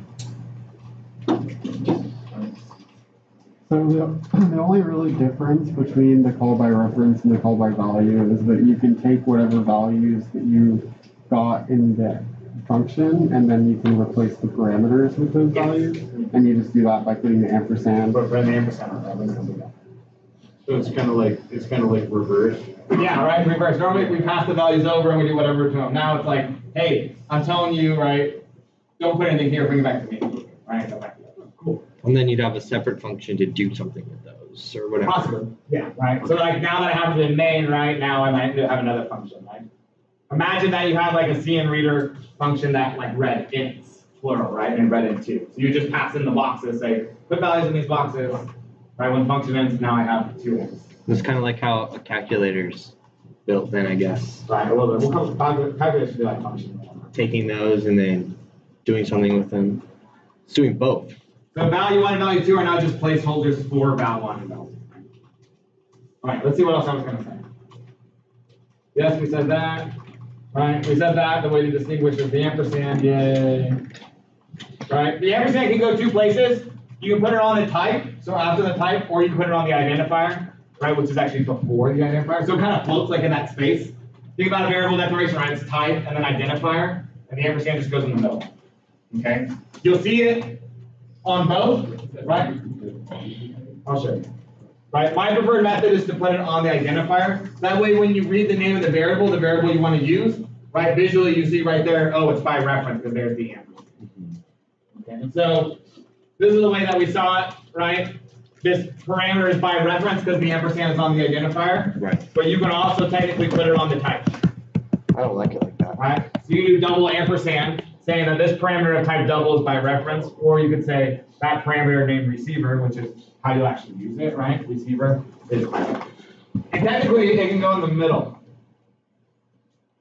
So the only really difference between the call by reference and the call by value is that you can take whatever values that you got in the function and then you can replace the parameters with those values. And you just do that by putting the ampersand. But run the ampersand on that. So it's kind of like reverse. Yeah, right, reverse. Normally we pass the values over and we do whatever to them. Now it's like, hey, I'm telling you, right, don't put anything here, bring it back to me. Right, go back to you. Cool. And then you'd have a separate function to do something with those or whatever. Possibly, yeah, right. So like now that I have it in main, right, now I might have another function, right? Imagine that you have like a CN reader function that like read ints, plural, right, and read int too. So you just pass in the boxes, say, put values in these boxes, right, when function ends, now I have 2 ints. It's kind of like how a calculator's built then, I guess. Right, a little bit. We'll come, calculate should be like function. Taking those and then doing something with them. It's doing both. So value 1 and value 2 are now just placeholders for val 1 and val 2. All right, let's see what else I was going to say. Yes, we said that. Right, we said that. The way to distinguish is the ampersand, yay. Right, the ampersand can go 2 places. You can put it on the type, so after the type, or you can put it on the identifier, right, which is actually before the identifier. So it kind of floats like in that space. Think about a variable declaration, right? It's type and then identifier, and the ampersand just goes in the middle. Okay? You'll see it on both, right? I'll show you. Right? My preferred method is to put it on the identifier. That way, when you read the name of the variable you want to use, right? Visually, you see right there, oh, it's by reference because there's the ampersand. Okay? And so this is the way that we saw it, right? This parameter is by reference because the ampersand is on the identifier. Right. But you can also technically put it on the type. I don't like it like that. Right? So you do double ampersand, saying that this parameter of type double is by reference, or you could say that parameter named receiver, which is how you actually use it, right? Receiver is by reference. And technically, it can go in the middle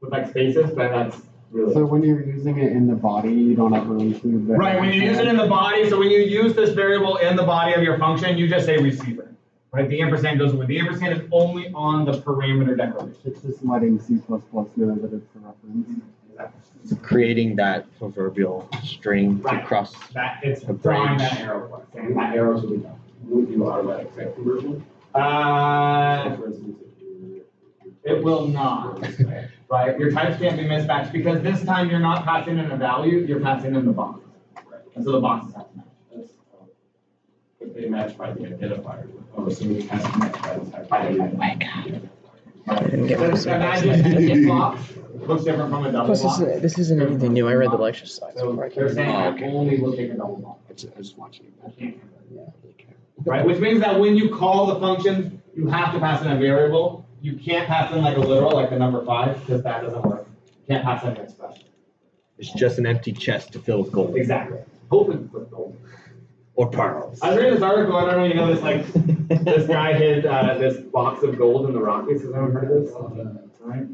with like spaces, but that's really. So when you're using it in the body, you don't ever include the. Right, when you use it in the body, so when you use this variable in the body of your function, you just say receiver. Right, the ampersand goes with the ampersand is only on the parameter declaration. It's just letting C++ know that it's a reference. It's creating that proverbial string Right. to cross That it's a drawing bridge. that arrow for it, saying that arrow should be done. Would you automatic type conversion? So for instance, It will not. Right, your types can't be mismatched because this time you're not passing in a value, you're passing in the box. And so the boxes have to match. if they match by the identifier. Oh, so it has to match by the type. So imagine an if box looks different from a double Plus, box. this isn't anything new. I read the lecture slides. So before I they're came. saying Oh, that okay. only will take a double box. I was watching it. I can't Right, which means that when you call the function, you have to pass in a variable. You can't pass in like a literal, like the number 5, because that doesn't work. You can't pass in an expression. It's just an empty chest to fill with gold. Exactly. Hopefully with gold. Or pearls. I was reading this article, I don't know if you know this, like, this guy hid this box of gold in the Rockies. Has anyone heard of this? Right.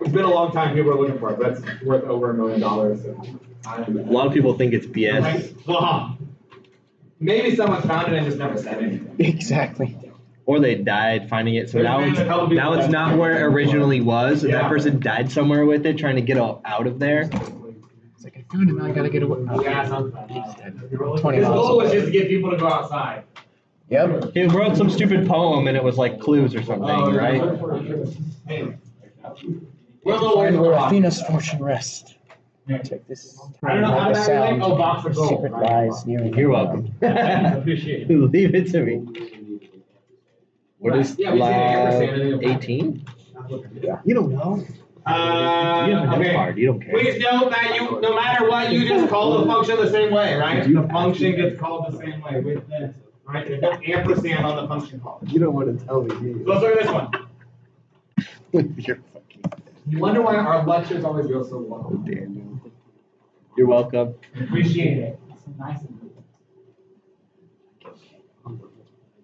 It's been a long time, people are looking for it, but it's worth over $1 million. So. A lot of people think it's BS. Right? Well, maybe someone found it and just never said anything. Exactly. Or they died finding it. So There's now been it's, a couple people now it's that- not where it originally was. Yeah. That person died somewhere with it trying to get out of there. It's like, I found it, now I gotta get away. Yeah, something. 20 His goal was miles just to get people to go outside. Yep. He wrote some stupid poem and it was like clues or something, right? Hey. We're a little Find over where the rock. Athena's fortune rests. Check this. I don't know how the that sound. relates. Oh, box of gold, Secret right? lies near You're welcome. Appreciate it. Leave it to me. What is Yeah, we see the ampersand. 18? You don't know. You have a Okay. card. You don't care. Please note that you, no matter what, you just call the function the same way, right? The function gets called the same way with this, right? There's no ampersand on the function call. You don't want to tell me, do you? So let's look at this one. You're fucking You wonder why our lectures always go so well. Daniel. You're welcome. Appreciate it. It's nice and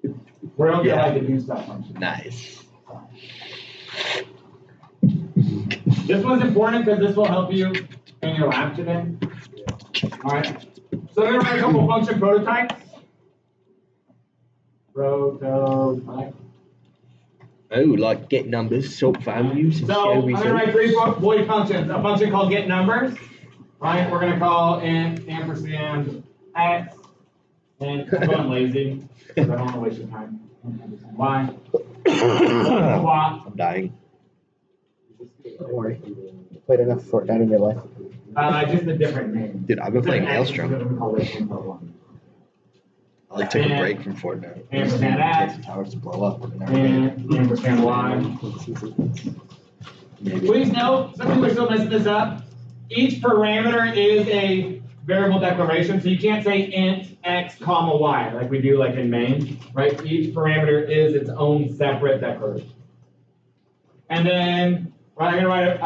good. We don't get like the new stuff function. Nice. This one's important because this will help you in your lab today. All right. So I'm going to write a couple function prototypes. Prototype. Oh, like get numbers, sort values, and So show I'm going to write results. 3 void functions. A function called getNumbers. Right. We're going to call int ampersand x And I'm going lazy, because I don't want to waste your time. Why? Swap. I'm dying. Don't worry. You played enough Fortnite in your life. Just a different name. Dude, I've been playing Maelstrom. I like took a And- break from Fortnite. Ampersand X. The towers to blow up. And never And ampersand Y. Maybe. Please note, some people are still messing this up. Each parameter is a variable declaration, so you can't say int x comma y like we do like in main, right? Each parameter is its own separate declaration. And then I'm gonna write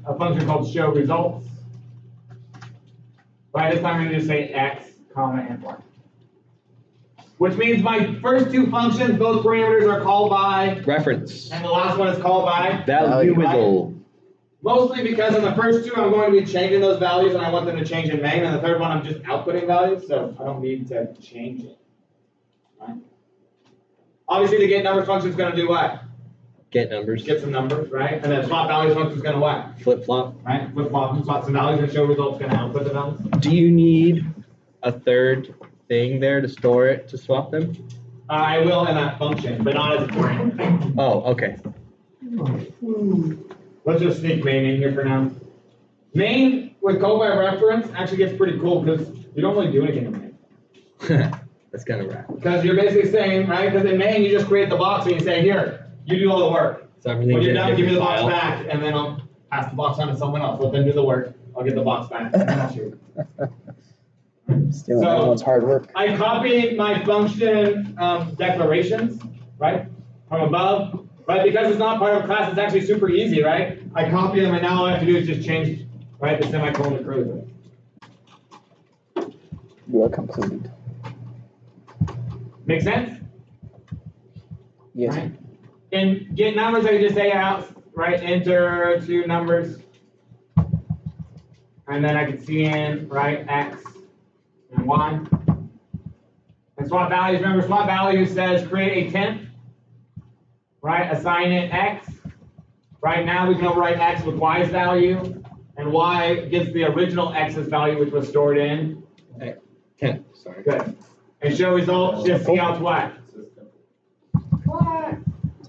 a function called show results. Right, this time I'm gonna just say x comma and y. Which means my first two functions, both parameters are called by, Reference. and the last one is called by. Valuable. Mostly because in the first two, I'm going to be changing those values and I want them to change in main. And the third one, I'm just outputting values, so I don't need to change it. Right? Obviously, the get numbers function is going to do what? Get numbers. Get some numbers, right? And then swap values function is going to what? Flip flop. Right? Flip flop and swap some values and show results going to output the values. Do you need a third thing there to store it to swap them? I will in that function, but not as a parameter. Oh, okay. Let's just sneak main in here for now. Main with call by reference actually gets pretty cool because you don't really do anything in main. That's kind of rad. Because you're basically saying, right, because in main you just create the box and you say, here, you do all the work. So everything's When you're in a done, give me the different box file. back, and then I'll pass the box on to someone else. Let them do the work. I'll get the box back. And then I'll shoot. Stealing So- everyone's hard work. I copy my function declarations, right, from above. Right, because it's not part of a class, it's actually super easy, right? I copy them, and now all I have to do is just change, right, the semicolon to curly. You are completed. Make sense? Yes. Right? In get numbers, I can just say out, right, enter two numbers. And then I can see in, right, x and y. And swap values, remember swap values says create a temp, right, assign it x. Right now we can overwrite x with y's value, and y gives the original x's value which was stored in. 10, sorry. Good. And show results, just see out what? What?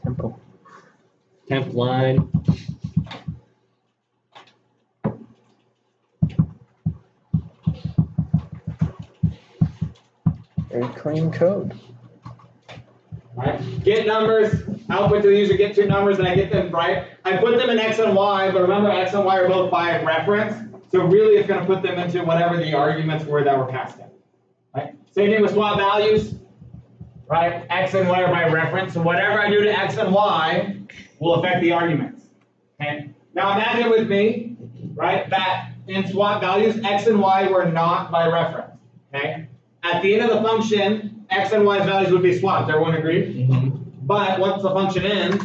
Tempo. Temp line. Very clean code. Right? Get numbers, output to the user, get two numbers, and I get them right. I put them in x and y, but remember x and y are both by reference, so really it's going to put them into whatever the arguments were that were passed in. Right? Same thing with swap values, right? X and y are by reference, so whatever I do to x and y will affect the arguments. Okay? Now imagine with me, right, that in swap values, x and y were not by reference. Okay? At the end of the function, x and y's values would be swapped. Everyone agree? But once the function ends,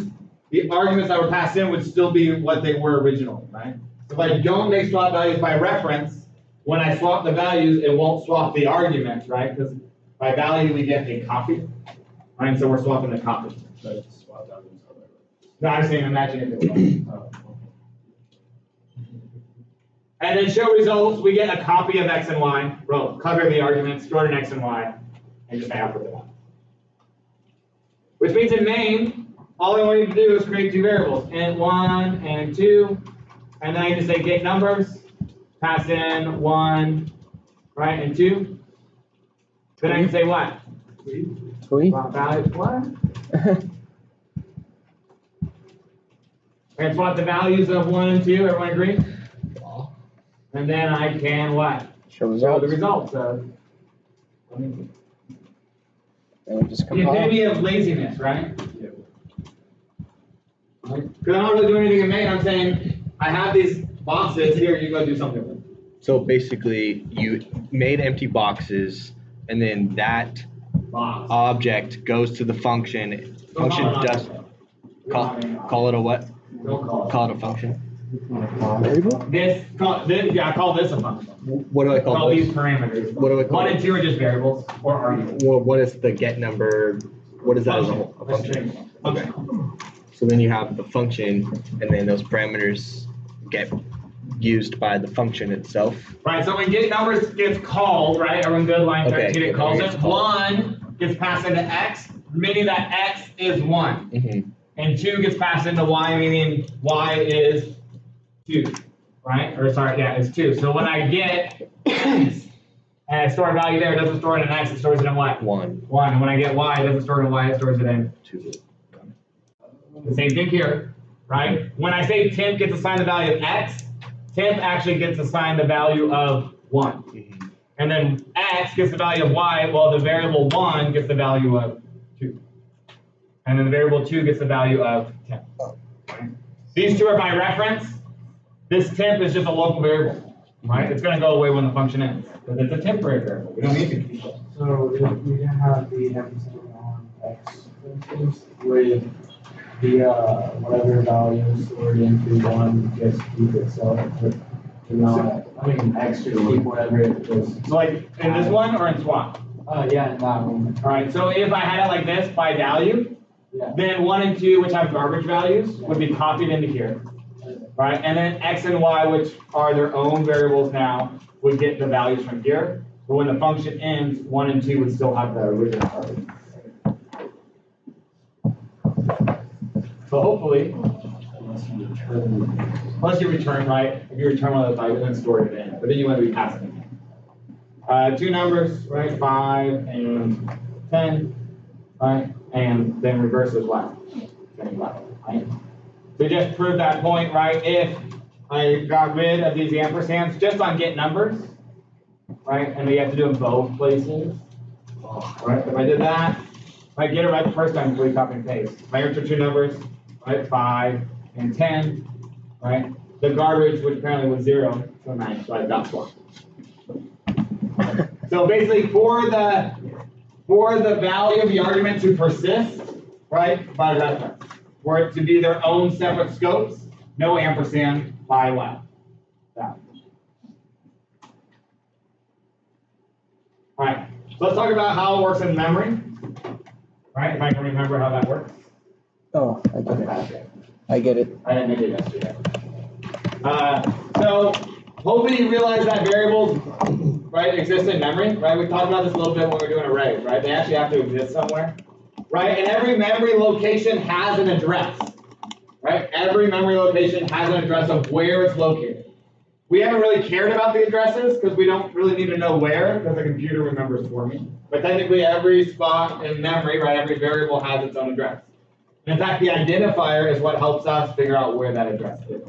the arguments that were passed in would still be what they were originally, right? So if I don't make swap values by reference, when I swap the values, it won't swap the arguments, right? Because by value we get a copy, right? So we're swapping the copy. No, I'm saying imagine if it was. And then show results, we get a copy of x and y. Well, cover the arguments, stored in x and y, and just output them. Which means in main, all I want you to do is create two variables, int1 and 2, and then I just say get numbers, pass in 1, right, and 2. Then I can say what? Sweet. Swap values, what? And swap the values of 1 and 2, everyone agree? And then I can what? Show Show the results. results of. And we just The compile. epitome of laziness, right? Because I'm not really doing anything in main. I'm saying I have these boxes here. You go do something with them. So basically, you made empty boxes, and then that Box. object goes to the function. Function Don't call it an does object. call it a what? Don't call it. Call it a function. Variable? I call this a function. What do I Call call these this? parameters. What do I call 1 and it? 2 are just variables or arguments. Well, what is the get number? What is that as a whole? A function. Okay. So then you have the function, and then those parameters get used by the function itself. Right, so when get numbers gets called, right, everyone good, line 13, it calls gets it. called. 1 gets passed into x, meaning that x is 1. Mm-hmm. And 2 gets passed into y, meaning y is 2. Right? Or sorry, yeah, it's 2. So when I get x, and I store a value there, it doesn't store it in x, it stores it in what? 1. 1. And when I get y, it doesn't store it in y, it stores it in 2. the same thing here, right? When I say temp gets assigned the value of x, temp actually gets assigned the value of 1. Mm-hmm. And then x gets the value of y, well, the variable 1 gets the value of 2. And then the variable 2 gets the value of temp. Right? These two are by reference. This temp is just a local variable, right? It's going to go away when the function ends, because it's a temporary variable. We don't need to keep it. So if we have the ampersand on x, for instance, with the whatever value is stored into 1 just keep itself, but not, I mean, x just keep whatever it was. So like in this one or in swap? Yeah, in that one. All right, so if I had it like this by value, Yeah. then 1 and 2, which have garbage values, would be copied into here. Right, and then x and y, which are their own variables now, would get the values from here. But when the function ends, 1 and 2 would still have the original value. So hopefully, unless you return, right? If you return one of those values, then store it in. But then you want to be passing it. 2 numbers, right? 5 and 10, right? And then reverse as well. Right? So just prove that point, right? If I got rid of these ampersands just on get numbers, right? And you have to do them both places. Right? If I did that, I get it right the first time before you copy and paste. If I enter 2 numbers, right? 5 and 10, right? The garbage, which apparently was 0, so nice, so I got swapped. So basically, for the value of the argument to persist, right? By reference. For it to be their own separate scopes, no ampersand by what? That. All right, so let's talk about how it works in memory. Right, if I can remember how that works. Oh, I get it. I get it. I didn't make it yesterday. So hopefully you realize that variables, right, exist in memory. Right, we talked about this a little bit when we were doing arrays. Right, they actually have to exist somewhere. Right, and every memory location has an address, right? Every memory location has an address of where it's located. We haven't really cared about the addresses because we don't really need to know where because the computer remembers for me. But technically every spot in memory, right, every variable has its own address. And in fact, the identifier is what helps us figure out where that address is.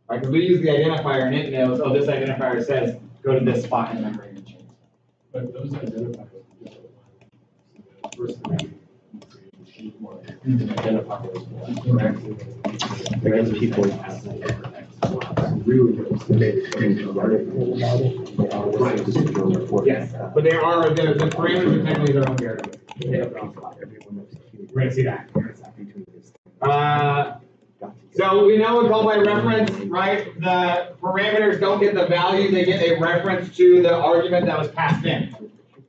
Right, because we use the identifier and it knows, oh, this identifier says go to this spot in memory and change. But those identifiers are first thing. Because people really Yes, but they are the parameters are technically their own variables. We're going to see that. So we know we call by reference, right? The parameters don't get the value; they get a reference to the argument that was passed in,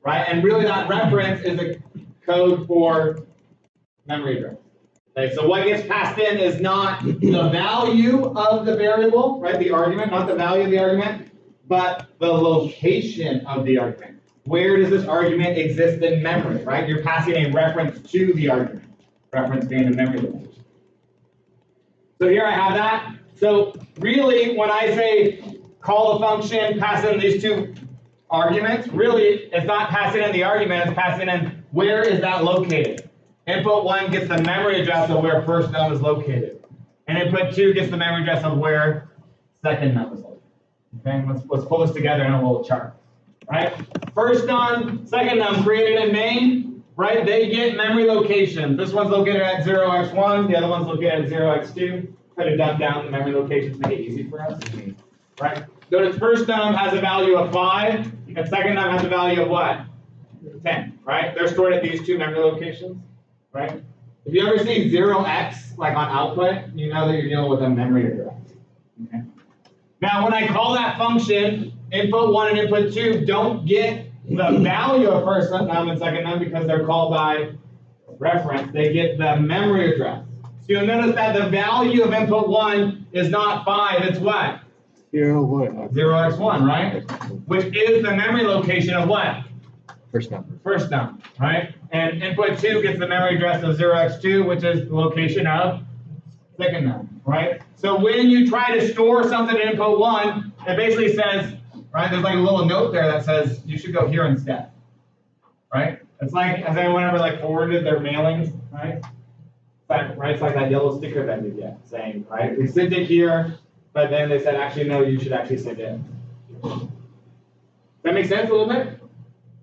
right? And really, that reference is a code for memory address. Okay, so what gets passed in is not the value of the variable, right? The argument, not the value of the argument, but the location of the argument. Where does this argument exist in memory, right? You're passing a reference to the argument, reference being the memory location. So here I have that. So really, when I say call the function, pass in these 2 arguments, really, it's not passing in the argument, it's passing in where is that located. Input 1 gets the memory address of where first num is located. And input 2 gets the memory address of where second num is located. Okay, let's pull this together in a little chart. Right? First num, second num created in main, right? They get memory locations. This one's located at 0x1, the other one's located at 0x2. Try to dumb down the memory locations, make it easy for us. Right? Notice first num has a value of 5, and second num has a value of what? 10, right? They're stored at these 2 memory locations. Right? If you ever see 0x, like on output, you know that you're dealing with a memory address. Okay. Now, when I call that function, input 1 and input 2 don't get the value of first num and second num because they're called by reference. They get the memory address. So you'll notice that the value of input 1 is not 5, it's what? 0x1, right? Which is the memory location of what? First number. First number, right? And input 2 gets the memory address of 0x2, which is the location of second number, right? So when you try to store something in input 1, it basically says, right, there's like a little note there that says you should go here instead, right? It's like, has anyone ever like forwarded their mailings, right? Right, it's like that yellow sticker that you get saying, right, we sent it here, but then they said, actually, no, you should actually send it. Does that make sense a little bit?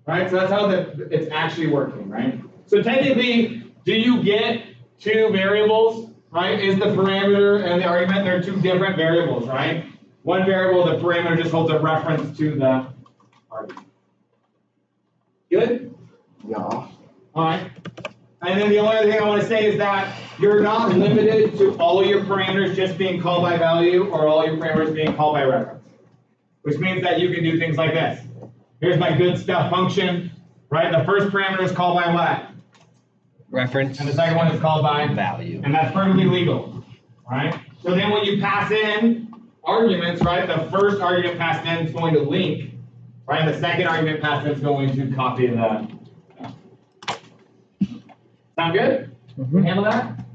Right, so that's how it's actually working, right? So technically, do you get two variables, right? Is the parameter and the argument, they're two different variables, right? One variable, the parameter just holds a reference to the argument. Good? Yeah. All right. And then the only other thing I want to say is that you're not limited to all your parameters just being called by value or all your parameters being called by reference, which means that you can do things like this. Here's my good stuff function, right? The first parameter is called by what? Reference. And the second one is called by value. And that's perfectly legal, right? So then when you pass in arguments, right? The first argument passed in is going to link, right? And the second argument passed in is going to copy the. Sound good? Mm-hmm. Handle that?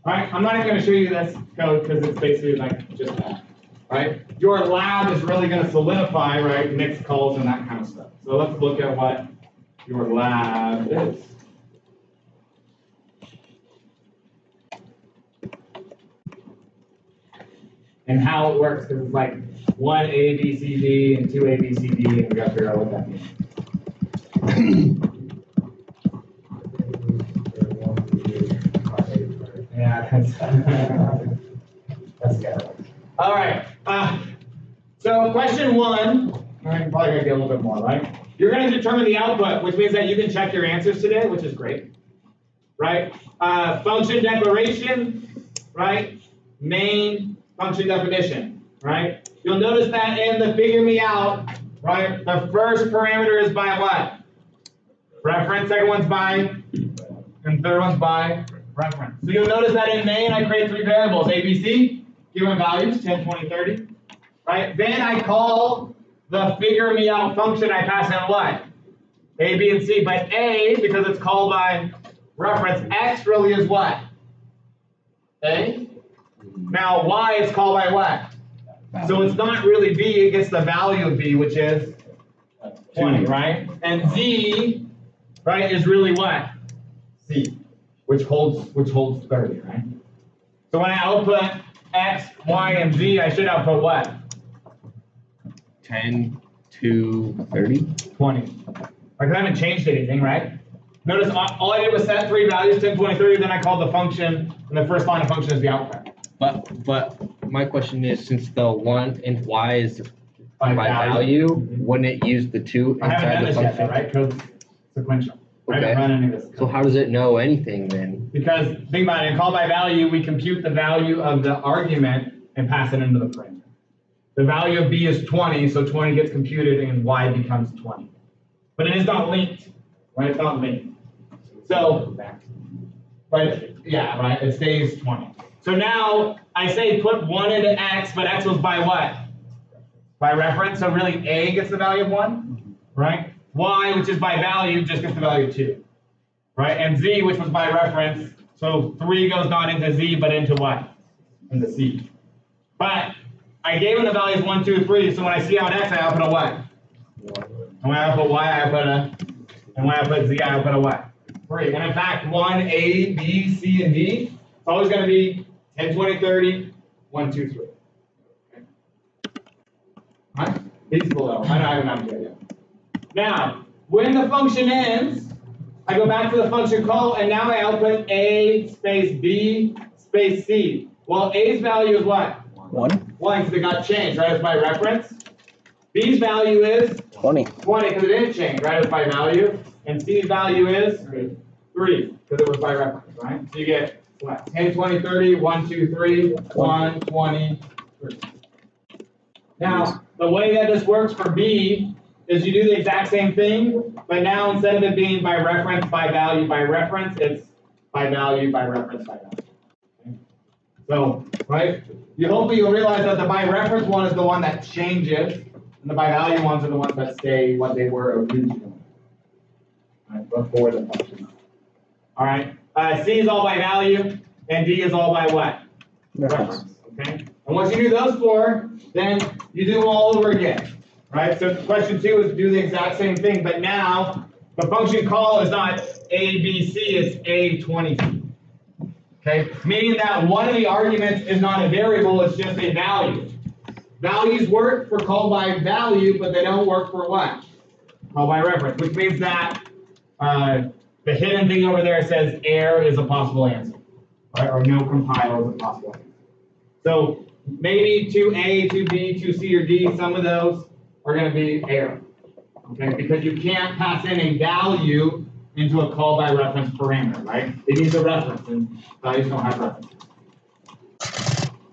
All right, I'm not even going to show you this code because it's basically like just that, right? Your lab is really going to solidify, right, mixed calls and that kind of stuff. So let's look at what your lab is. And how it works, because it's like 1 A, B, C, D, and 2 A, B, C, D, and we got to figure out what that means. Yeah, that's good. All right. So question 1, I'm probably gonna get a little bit more, right? You're gonna determine the output, which means that you can check your answers today, which is great, right? Function declaration, right? Main function definition, right? You'll notice that in the figure me out, right? The first parameter is by what? Reference. Second one's by, and third one's by reference. So you'll notice that in main, I create 3 variables, A, B, C, given values, 10, 20, 30, right? Then I call the figure me out function, I pass in what? A, B, and C, but A, because it's called by reference, X really is what? A. Now Y is called by what? So it's not really B, it gets the value of B, which is 20, right? And Z, right, is really what? C. Which holds 30, right? So when I output X, Y, and Z, I should output what? 10 to 30? 20. Because I haven't changed anything, right? Notice all I did was set 3 values, 10, 20, 30, then I called the function, and the first line of function is the output. But my question is, since the 1 and Y is by value, wouldn't it use the 2 I haven't inside done the this function? yet, right? Because it's sequential. I Okay. haven't run any of this code. So how does it know anything then? Because think about it, in call by value, we compute the value of the argument and pass it into the parameter. The value of B is 20, so 20 gets computed and Y becomes 20. But it is not linked, right? It's not linked. So, right, yeah, right, it stays 20. So now I say put 1 into X, but X was by what? By reference, so really A gets the value of 1, right? Y, which is by value, just gets the value of 2, right? And Z, which was by reference, so 3 goes not into Z, but into what? Into C. But I gave him the values 1, 2, 3, so when I see out X, I output a what? And when I output Y, I output a, and when I output Z, I output a what? 3. And in fact, 1, A, B, C, and D, it's always going to be 10, 20, 30, 1, 2, 3. Okay. All right? These below. I haven't mapped it yet. Now, when the function ends, I go back to the function call, and now I output A space B space C. Well, A's value is what? 1. 1, because it got changed, right? It's by reference. B's value is 20. 20, because it didn't change, right? It's by value. And C's value is 3, because it was by reference, right? So you get what? 10, 20, 30, 1, 2, 3, 1, 20, 3. Now, the way that this works for B is you do the exact same thing, but now instead of it being by reference, by value, by reference, it's by value, by reference, by value. Okay? So, right, hopefully you'll realize that the by reference one is the one that changes, and the by value ones are the ones that stay what they were originally, right, before the function. All right. C is all by value, and D is all by what? Reference. Okay. And once you do those four, then you do them all over again. Right. So question 2 is do the exact same thing, but now the function call is not ABC, it's A20. Okay. Meaning that one of the arguments is not a variable, it's just a value. Values work for call by value, but they don't work for what? Call by reference, which means that the hidden thing over there says error is a possible answer, right? Or no compile is a possible answer. So maybe to A, to B, to C, or D, some of those are going to be error, okay? Because you can't pass in a value into a call by reference parameter, right? It needs a reference, and values don't have references.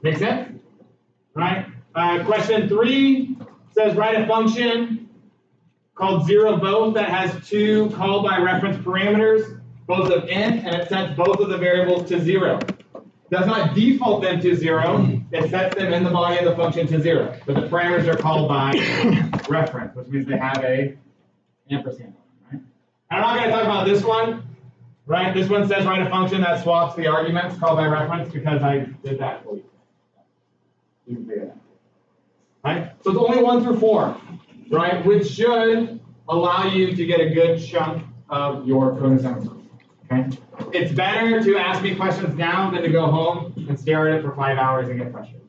Make sense? Right? Question 3 says write a function called zero both that has 2 call by reference parameters, both of int, and it sets both of the variables to 0. Does not default them to 0, it sets them in the body of the function to 0. But the parameters are called by reference, which means they have a ampersand, right? I'm not going to talk about this one, right? This one says write a function that swaps the arguments called by reference because I did that for you. You can figure it out. Right? So it's only 1 through 4, right? Which should allow you to get a good chunk of your code assembly. Okay? It's better to ask me questions now than to go home and stare at it for 5 hours and get frustrated.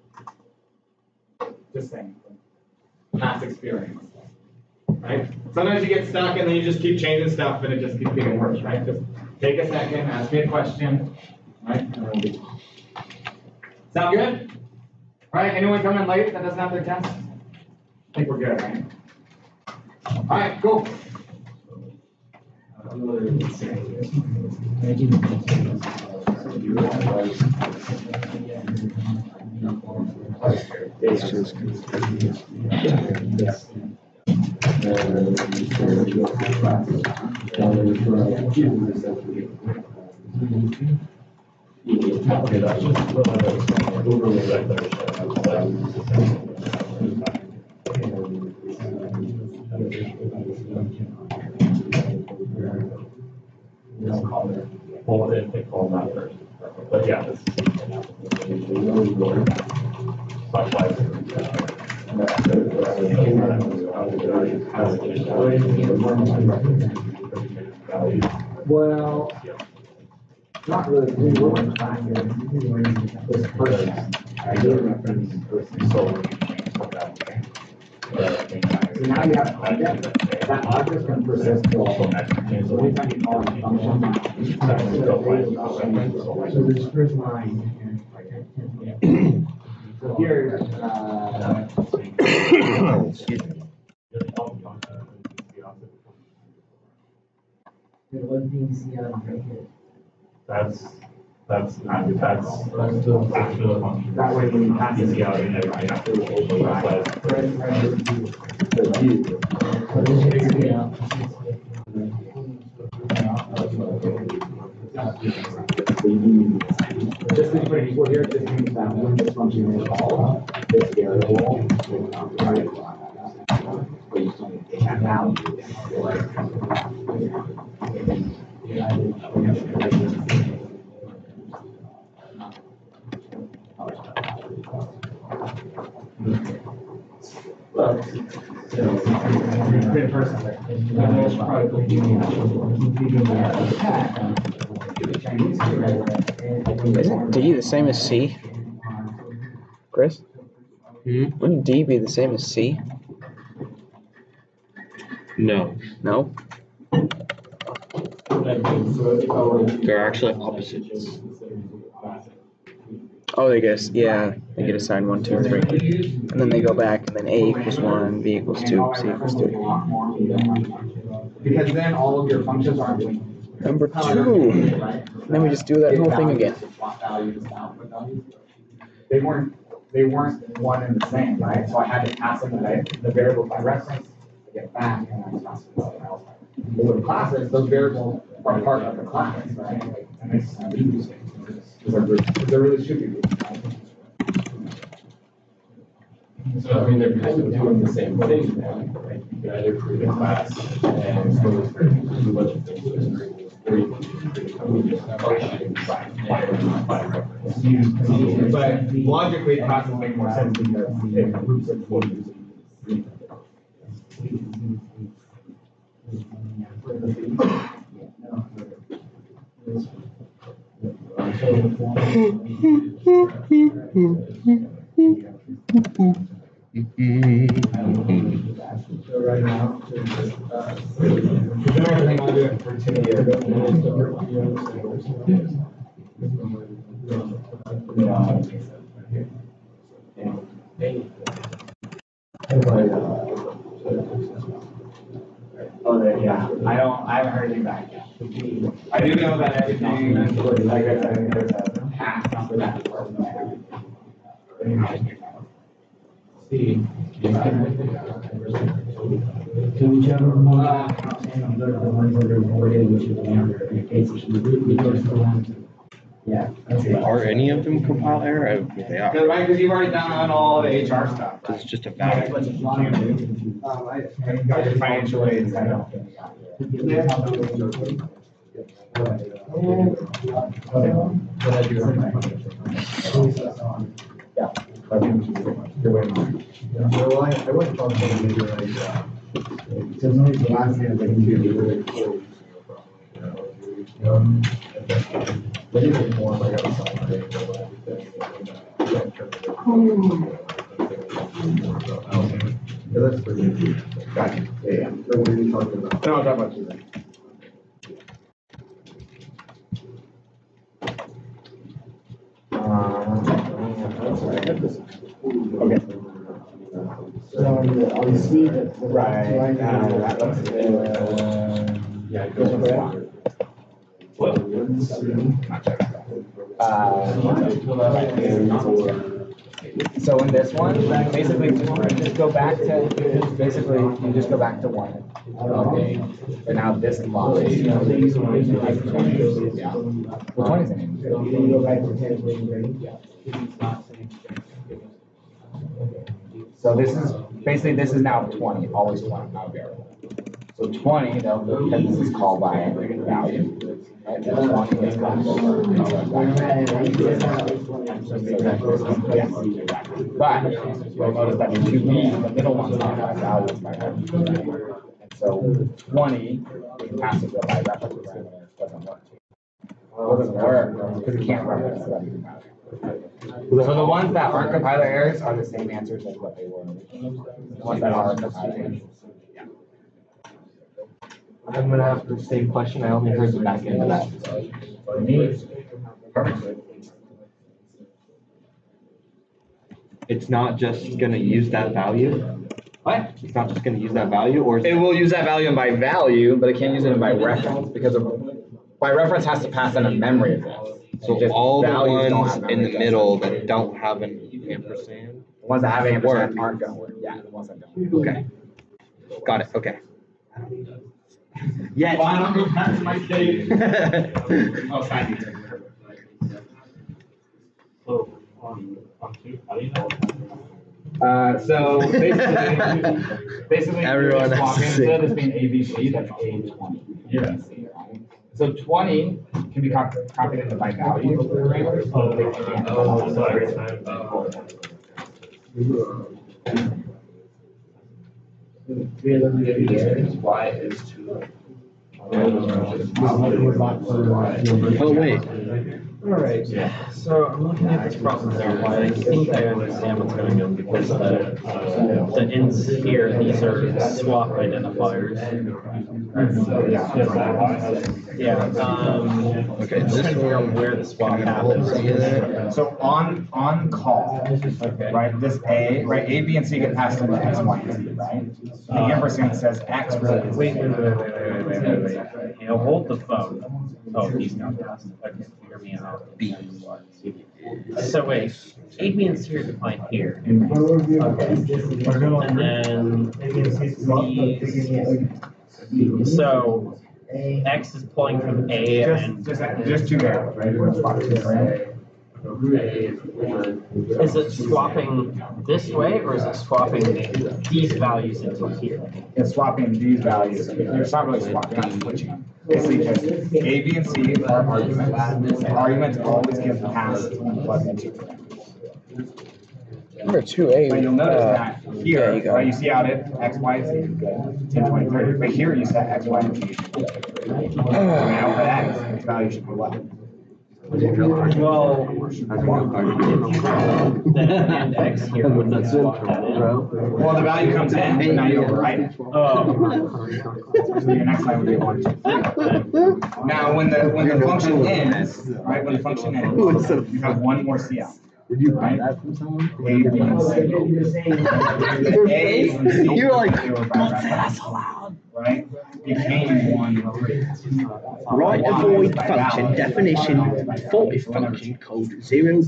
Just saying. Past experience. Right? Sometimes you get stuck and then you just keep changing stuff and it just keeps getting worse, right? Just take a second, ask me a question, right? And we'll be... Sound good? All right, anyone coming late that doesn't have their test? I think we're good, right? All right, cool. Well, they call that first. But yeah, this Well, not really. We were trying to this person. I did reference this person. So now you have object. That object can persist till so anytime you call a function. So this first line here. So here, excuse me. What being CL right here? That's after the function. That way when you pass it CSCI and everything after the override. Just to put equal here, just means that when this function is called, this variable will not be right. But you still need to have value. Isn't D the same as C? Chris? Wouldn't D be the same as C? No, No? they're actually opposites. Oh, they guess, yeah, they get assigned 1, 2, 3. And then they go back, and then A equals 1, B equals 2, C equals 3. Because then all of your functions are Number 2. And then we just do that whole thing again. They weren't one and the same, right? So I had to pass in the variable by reference, I get back, and I pass it to something else. But with classes, those variables are part of the class, right? And it's because they're really stupid. So I mean, they're doing the same thing now. Like you can either create a class and do a bunch of things, or you can create a function by reference. But logically, classes make more sense because it groups of users. So right now, everything I'll do it for 2 years. Oh, there, yeah. I haven't heard anything back yet. I do know that everything, like I said, there's a path for that department. See. So whichever one, the ones that are already, which is the younger, in case it should be, goes to the ones. Yeah. Are any of them compile error? I don't think they are. Because you've already done all the HR stuff. It's just a value. I just financial aids, I don't think. Yeah. I think we should do it. Well, I went to talk about maybe like, so maybe the last thing I can do but even more, I got something. Yeah, that's pretty good. Gotcha. Yeah. So what are you talking about? No, I'll talk about you then. Okay. So on the speed, right? That looks good. Yeah, it goes over there. So in this one, basically, just go back to basically you just go back to 1. Okay. But now this line. Yeah. Well, 20 is an integer. You go back to 10. Yeah. So this is basically now 20, always 20, not variable. So 20, though, because this is called by value. Right? So 20 is called by yeah. But you'll notice that the 2b, the middle one's not by value, it's by reference. And so 20, we can pass it by reference parameter, doesn't work. Well, it doesn't work because it can't reference that even value. So the ones that aren't compiler errors are the same answers as what they were originally. The ones that are compiler errors. Yeah. I'm gonna ask the same question. I only heard the back end of that. It's not just gonna use that value? What? It's not just gonna use that value, or It will use that value by value, but it can't use it by reference because by reference has to pass in a memory address. so all the ones in the middle that don't have an ampersand? The ones that have ampersand aren't gonna work. Yeah, the ones that don't. Okay. Got it, okay. Yes. Well, I don't go back to my state. Oh, thank you. So, on 2, how do you know? So basically, Everyone has to see. instead of being ABC, that's A20. Yeah. ABC, right? So 20 can be copied into by value parameters. Y is 2. Oh, wait. Alright, so I'm looking at this problem here, and I think I understand what's going on because the ends here, these are swap identifiers. Yeah, Okay, just trying to figure out where the swap happens. So on call, right? This A, right? A, B, and C get passed into X, Y, and Z, right? The ampersand says X really is. Wait. He'll hold the phone. Oh, he's not passed. Okay, hear me out. B. So wait, A, B, and C are defined here. Okay. And then these. So X is pulling from A and Just 2 variables, right? Is it swapping this way, or is it swapping these values into here? It's swapping these values. It's not really swapping, not switching. Basically, just A, B, and C are arguments. And arguments always give past plus into. Number 2A. But you'll notice that here, there you go. right, you see out it, X, Y, Z is good, 10, 20, 30. But here you set X, Y, and Z. So now for X, its value should go left. Well, and X here would not swap that in. Well, the value comes in, and now you override it. Oh. So your next line would be 1, 2, 3. Now, when the function ends, right, when the function ends, you have one more C out. Did you buy that from someone? A, B, and C. The A and C. You're like, that's allowed. Right? Became one. Right avoid function definition for a function called 0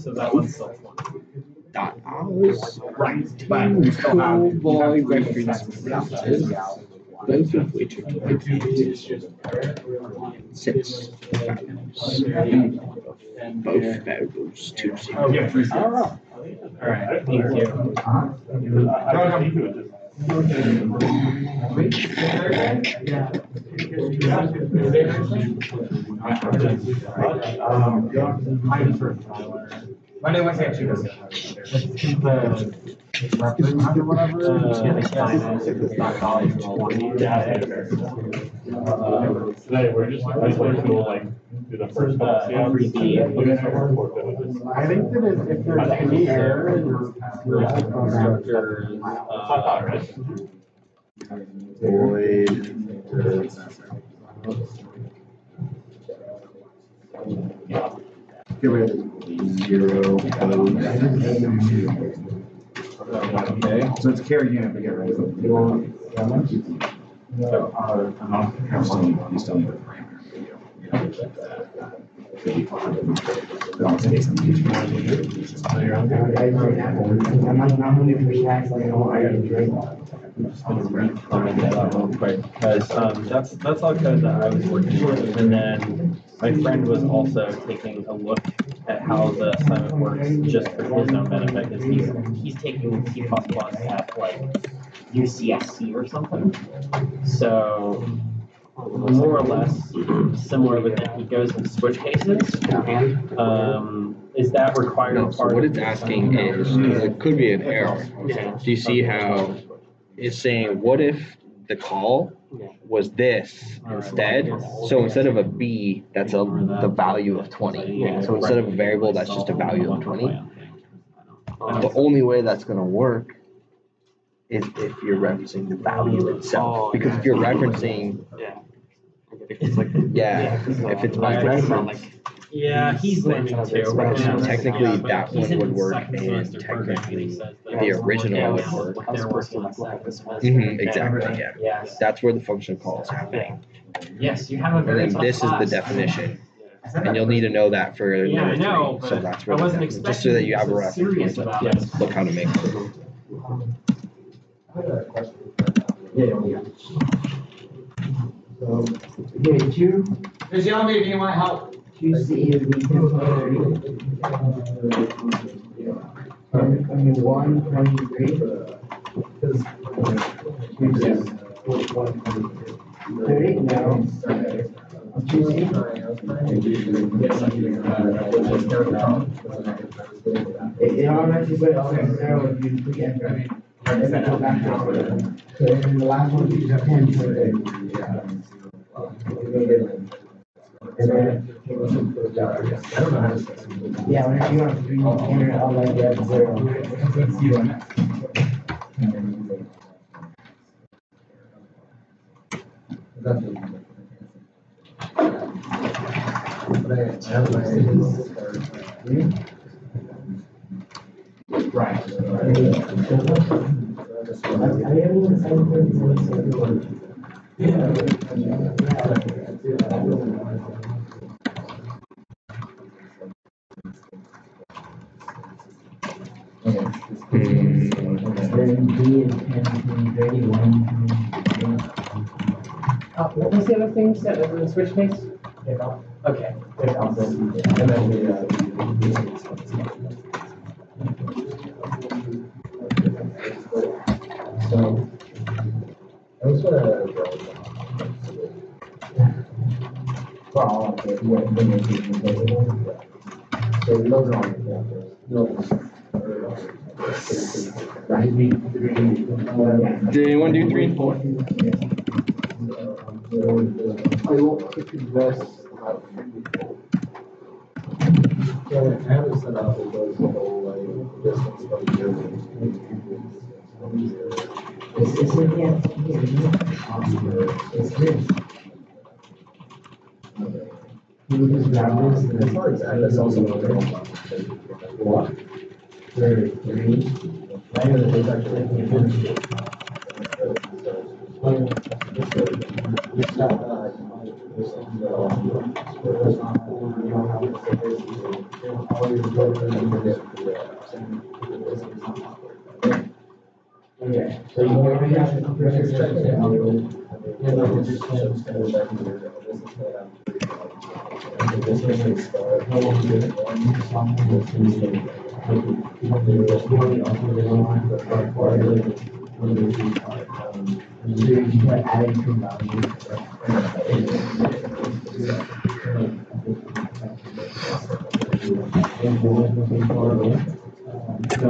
dot hours Right. But you still have by three reference sentences. both of which are dependent sets values of both variables to 0. Oh, yeah, 3 sets. Alright, thank you. Monday, Wednesday, and Tuesday. Today, we're just, I just want to like, do the first couple of I think that if there's any error in your get rid of 0 Okay, so it's a carry unit, but get rid of it. You still need the parameter. Because that's all code that I was working with, and then my friend was also taking a look at how the assignment works just for his own benefit, because he's taking C++ at like UCSC or something. So more or less similar, but then he goes in switch cases. Is that required? No, so what it's asking is, it could be an error. Do you see how it's saying, what if the call was this instead? So instead of a B, that's the value of 20. So instead of a variable, that's just a value of 20. The only way that's going to work is if you're referencing the value itself. Because if you're referencing, if it's by reference, yeah, he's learning too. so technically that one would work, and technically the original would work. Exactly, yeah. Yes. That's where the function call is happening. Yes, you have a And very then tough this is the class. definition. And you'll need to know that for Yeah, I number know, 3. So but that's I where the wasn't definition, just so that you have a expecting you to reference be point serious to about it. look how to make it. So, okay, 2, Just yell at me if you want help. 2C is the 1, 23. 30, no. 2C. It automatically put all that 0 if you pre-enter. And then go back to order. So then the last one is 10, so and then, yeah, whenever you want to enter it all like that, 0. What was the other thing you said, the switch case? Okay. So, I was gonna. Well, so those are all the chapters. Did anyone do 3 and 4? I won't click invest about 3. Yeah, I have it set up, it goes the whole like distance from here. It's this. You would just grab this. It's not exact, that's also what? 33. I know that there's actually okay, so you already have the compressor checking it out. Yeah, no, it's just kind of checking it. This is like start. How long is it? Adding to value. So,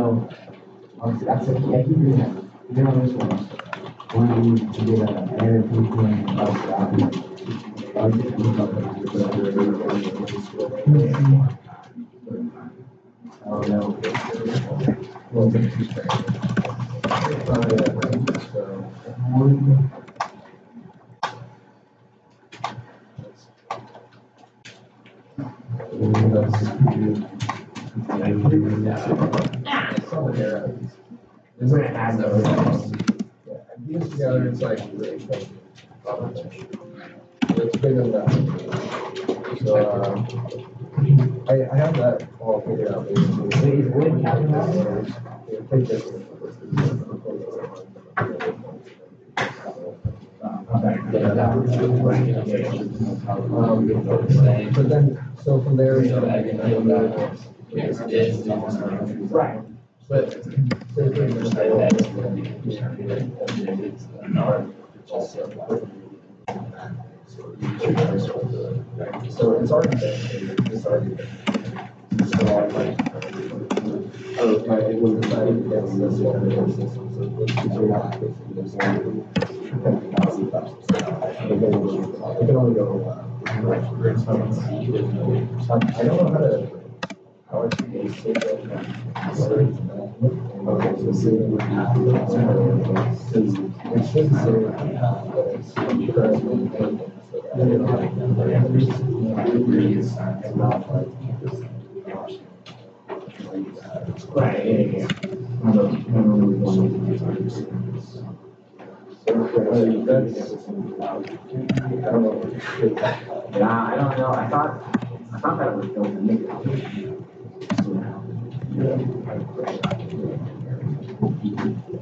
that's a key. You know this one. When you get an error from oh no. It's gonna add those. These together, it's like really cool. It's bigger than that. So, I have that all figured out. But then, so from there, right. But so it's already been. It's already been. So I'm like, oh, my, it was decided against this one against this one. So let's do that. I can only go. I don't know how to. How I should get sick of okay, so see, it should say that it's currently pending, so that and not like right. That's I don't know. Yeah, I don't know. I thought that was built in the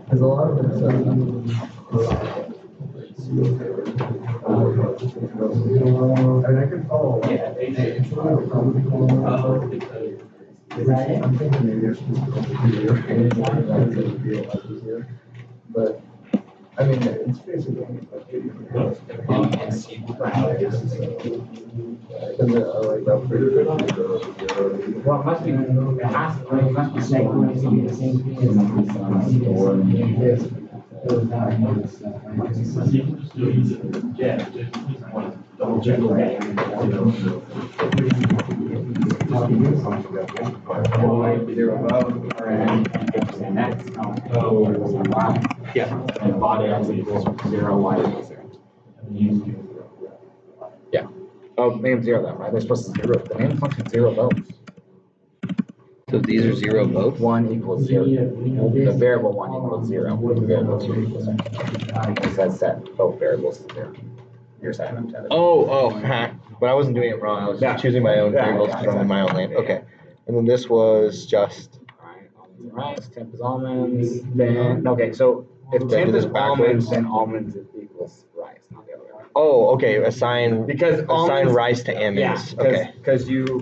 because a lot of it's and I can follow. Yeah, it's a little complicated. I'm thinking maybe it's easier, but I mean it's basically because well, it must be. It has to. It must be the same thing as yeah. Double check. Yeah. And body x equals 0, y equals 0. Yeah. Oh, name 0 then, right? They're supposed to 0. The main function 0 votes. So these are 0 votes? 1 equals 0. The variable 1 equals 0. The variable 2 equals 0. It says set both variables to 0. You're setting them to 0. Oh, but I wasn't doing it wrong. I was choosing my own variables because I'm in my own lane. Okay. And then this was just. Alright, almonds and rice. Temp is almonds. Then, okay, so if temp is almonds, then almonds equals rice, not the other way. Oh, okay. Assign Because rice to amines. Yeah, okay. because you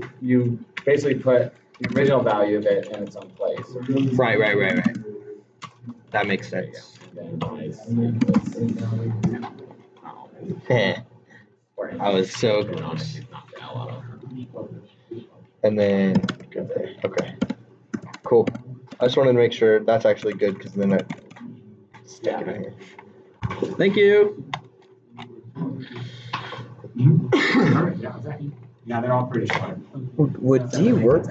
basically put the original value of it in its own place. Right. That makes sense. I was so close. And then, okay, cool. I just wanted to make sure that's actually good because then it stick it in here. Thank you. Yeah, they're all pretty smart. Would D work?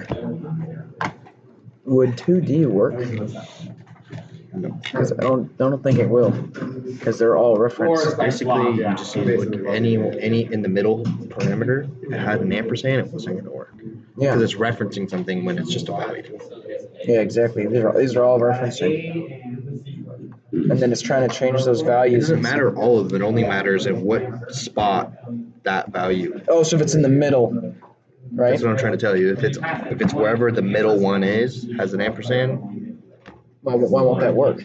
Would 2D work? Because I don't think it will. Because they're all referenced. Basically, you just need to look any in the middle parameter. If it had an ampersand, it wasn't going to work. Yeah. Because it's referencing something when it's just a value. Yeah, exactly. These are all referencing. And then it's trying to change those It values. doesn't matter all of them. It only matters in what spot that value. Oh, so if it's in the middle, right? That's what I'm trying to tell you. If it's wherever the middle one is, has an ampersand. Why won't that work?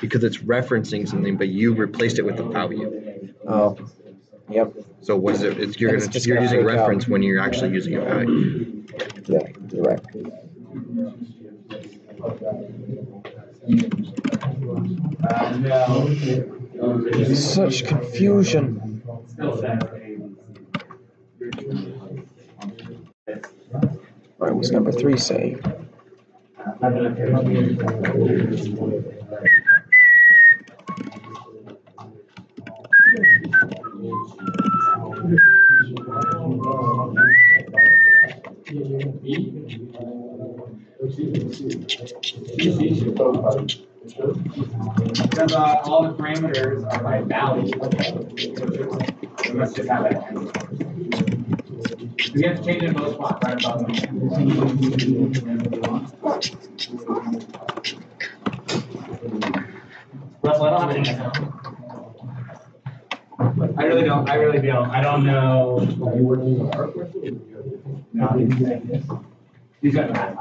Because it's referencing something, but you replaced it with a value. Oh, yep. So what is it? You're And it's just you're gonna using freak reference out. when you're actually using a value. Yeah, you're right. Such confusion. All right, what's number 3 say? Because all the parameters are by value. We must just have it. We have to change it in both spots, right above them. Russell, I don't have anything. I really don't. I don't know. Are you working on our question? No, he's got that.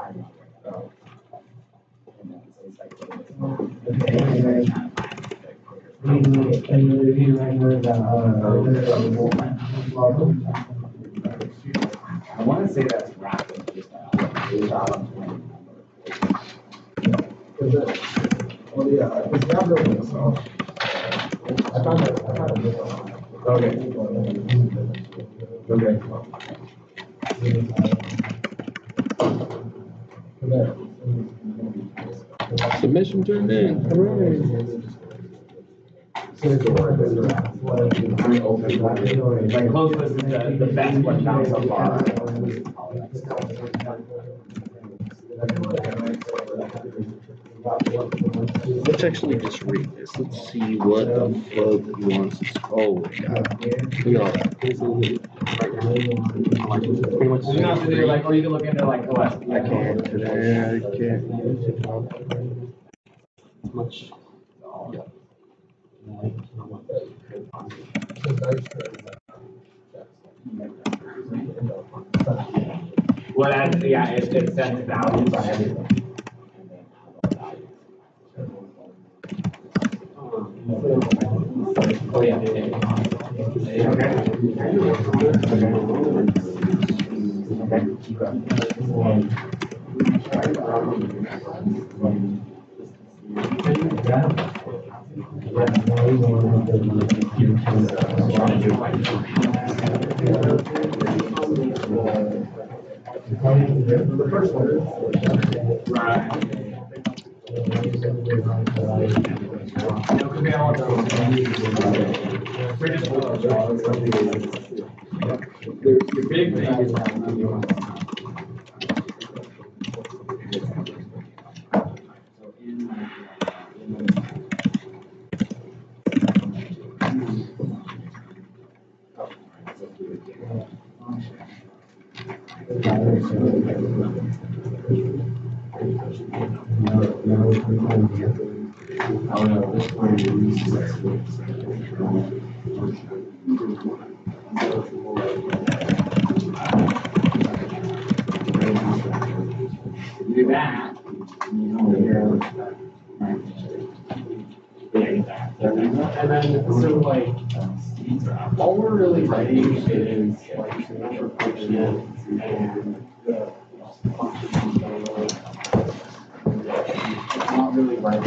I want to say that's rapid. Oh, yeah, it's not really so. I found it. Okay. Submission turned in. Hooray. Like closest is the best one down so far. Let's actually just read this. Let's see what the fuck he wants. Oh my god. Look at all that. Pretty much. You have to do like, or you can look into like OS. I can't today. I can't. Much. Yeah. Well, yeah, it sends values on everything. Oh, yeah. Do that. And then so like all we're really writing is like the function and Not really right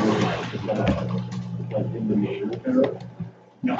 like in the name error. No.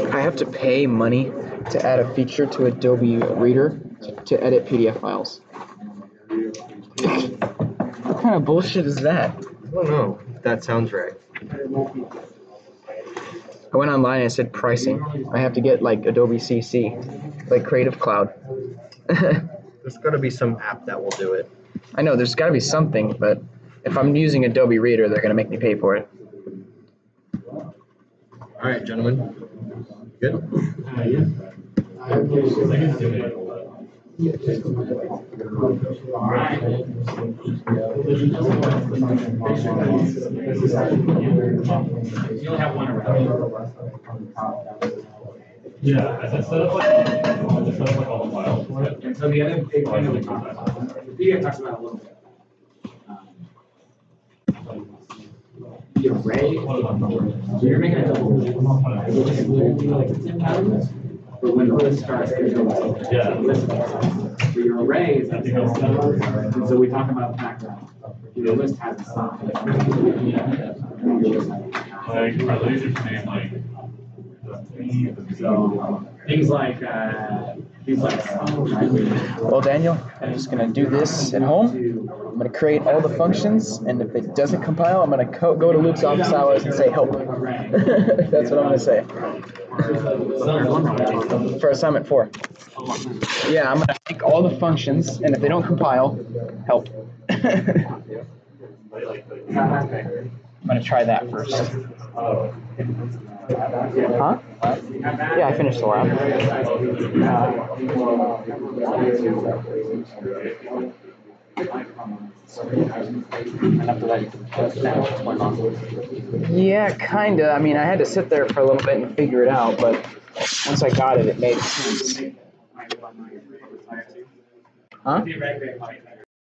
I have to pay money to add a feature to Adobe Reader to edit PDF files. What kind of bullshit is that? I don't know. That sounds right. I went online and it said pricing. I have to get like Adobe CC, like Creative Cloud. There's got to be some app that will do it. I know there's got to be something, but if I'm using Adobe Reader, they're gonna make me pay for it. All right, gentlemen. Good. Yeah. You only have one around. Yeah, I set up like all the files. And so the other big thing that we talked about, the PDF talks about a little bit. The array, so you're making a double list. It would be like 10 values, but when the list starts, it goes over. Yeah. The list for your array is at the and so we talk about background. Your list has a size. Like, are they just saying like, So things like Well, Daniel, I'm just gonna do this at home. I'm gonna create all the functions, and if it doesn't compile, I'm gonna go to Luke's office hours and say help. That's what I'm gonna say. For assignment 4. Yeah, I'm gonna make all the functions, and if they don't compile, help. I'm gonna try that first. Huh? Yeah, I finished the lab. Yeah, kinda. I mean, I had to sit there for a little bit and figure it out, but once I got it, it made sense. Huh?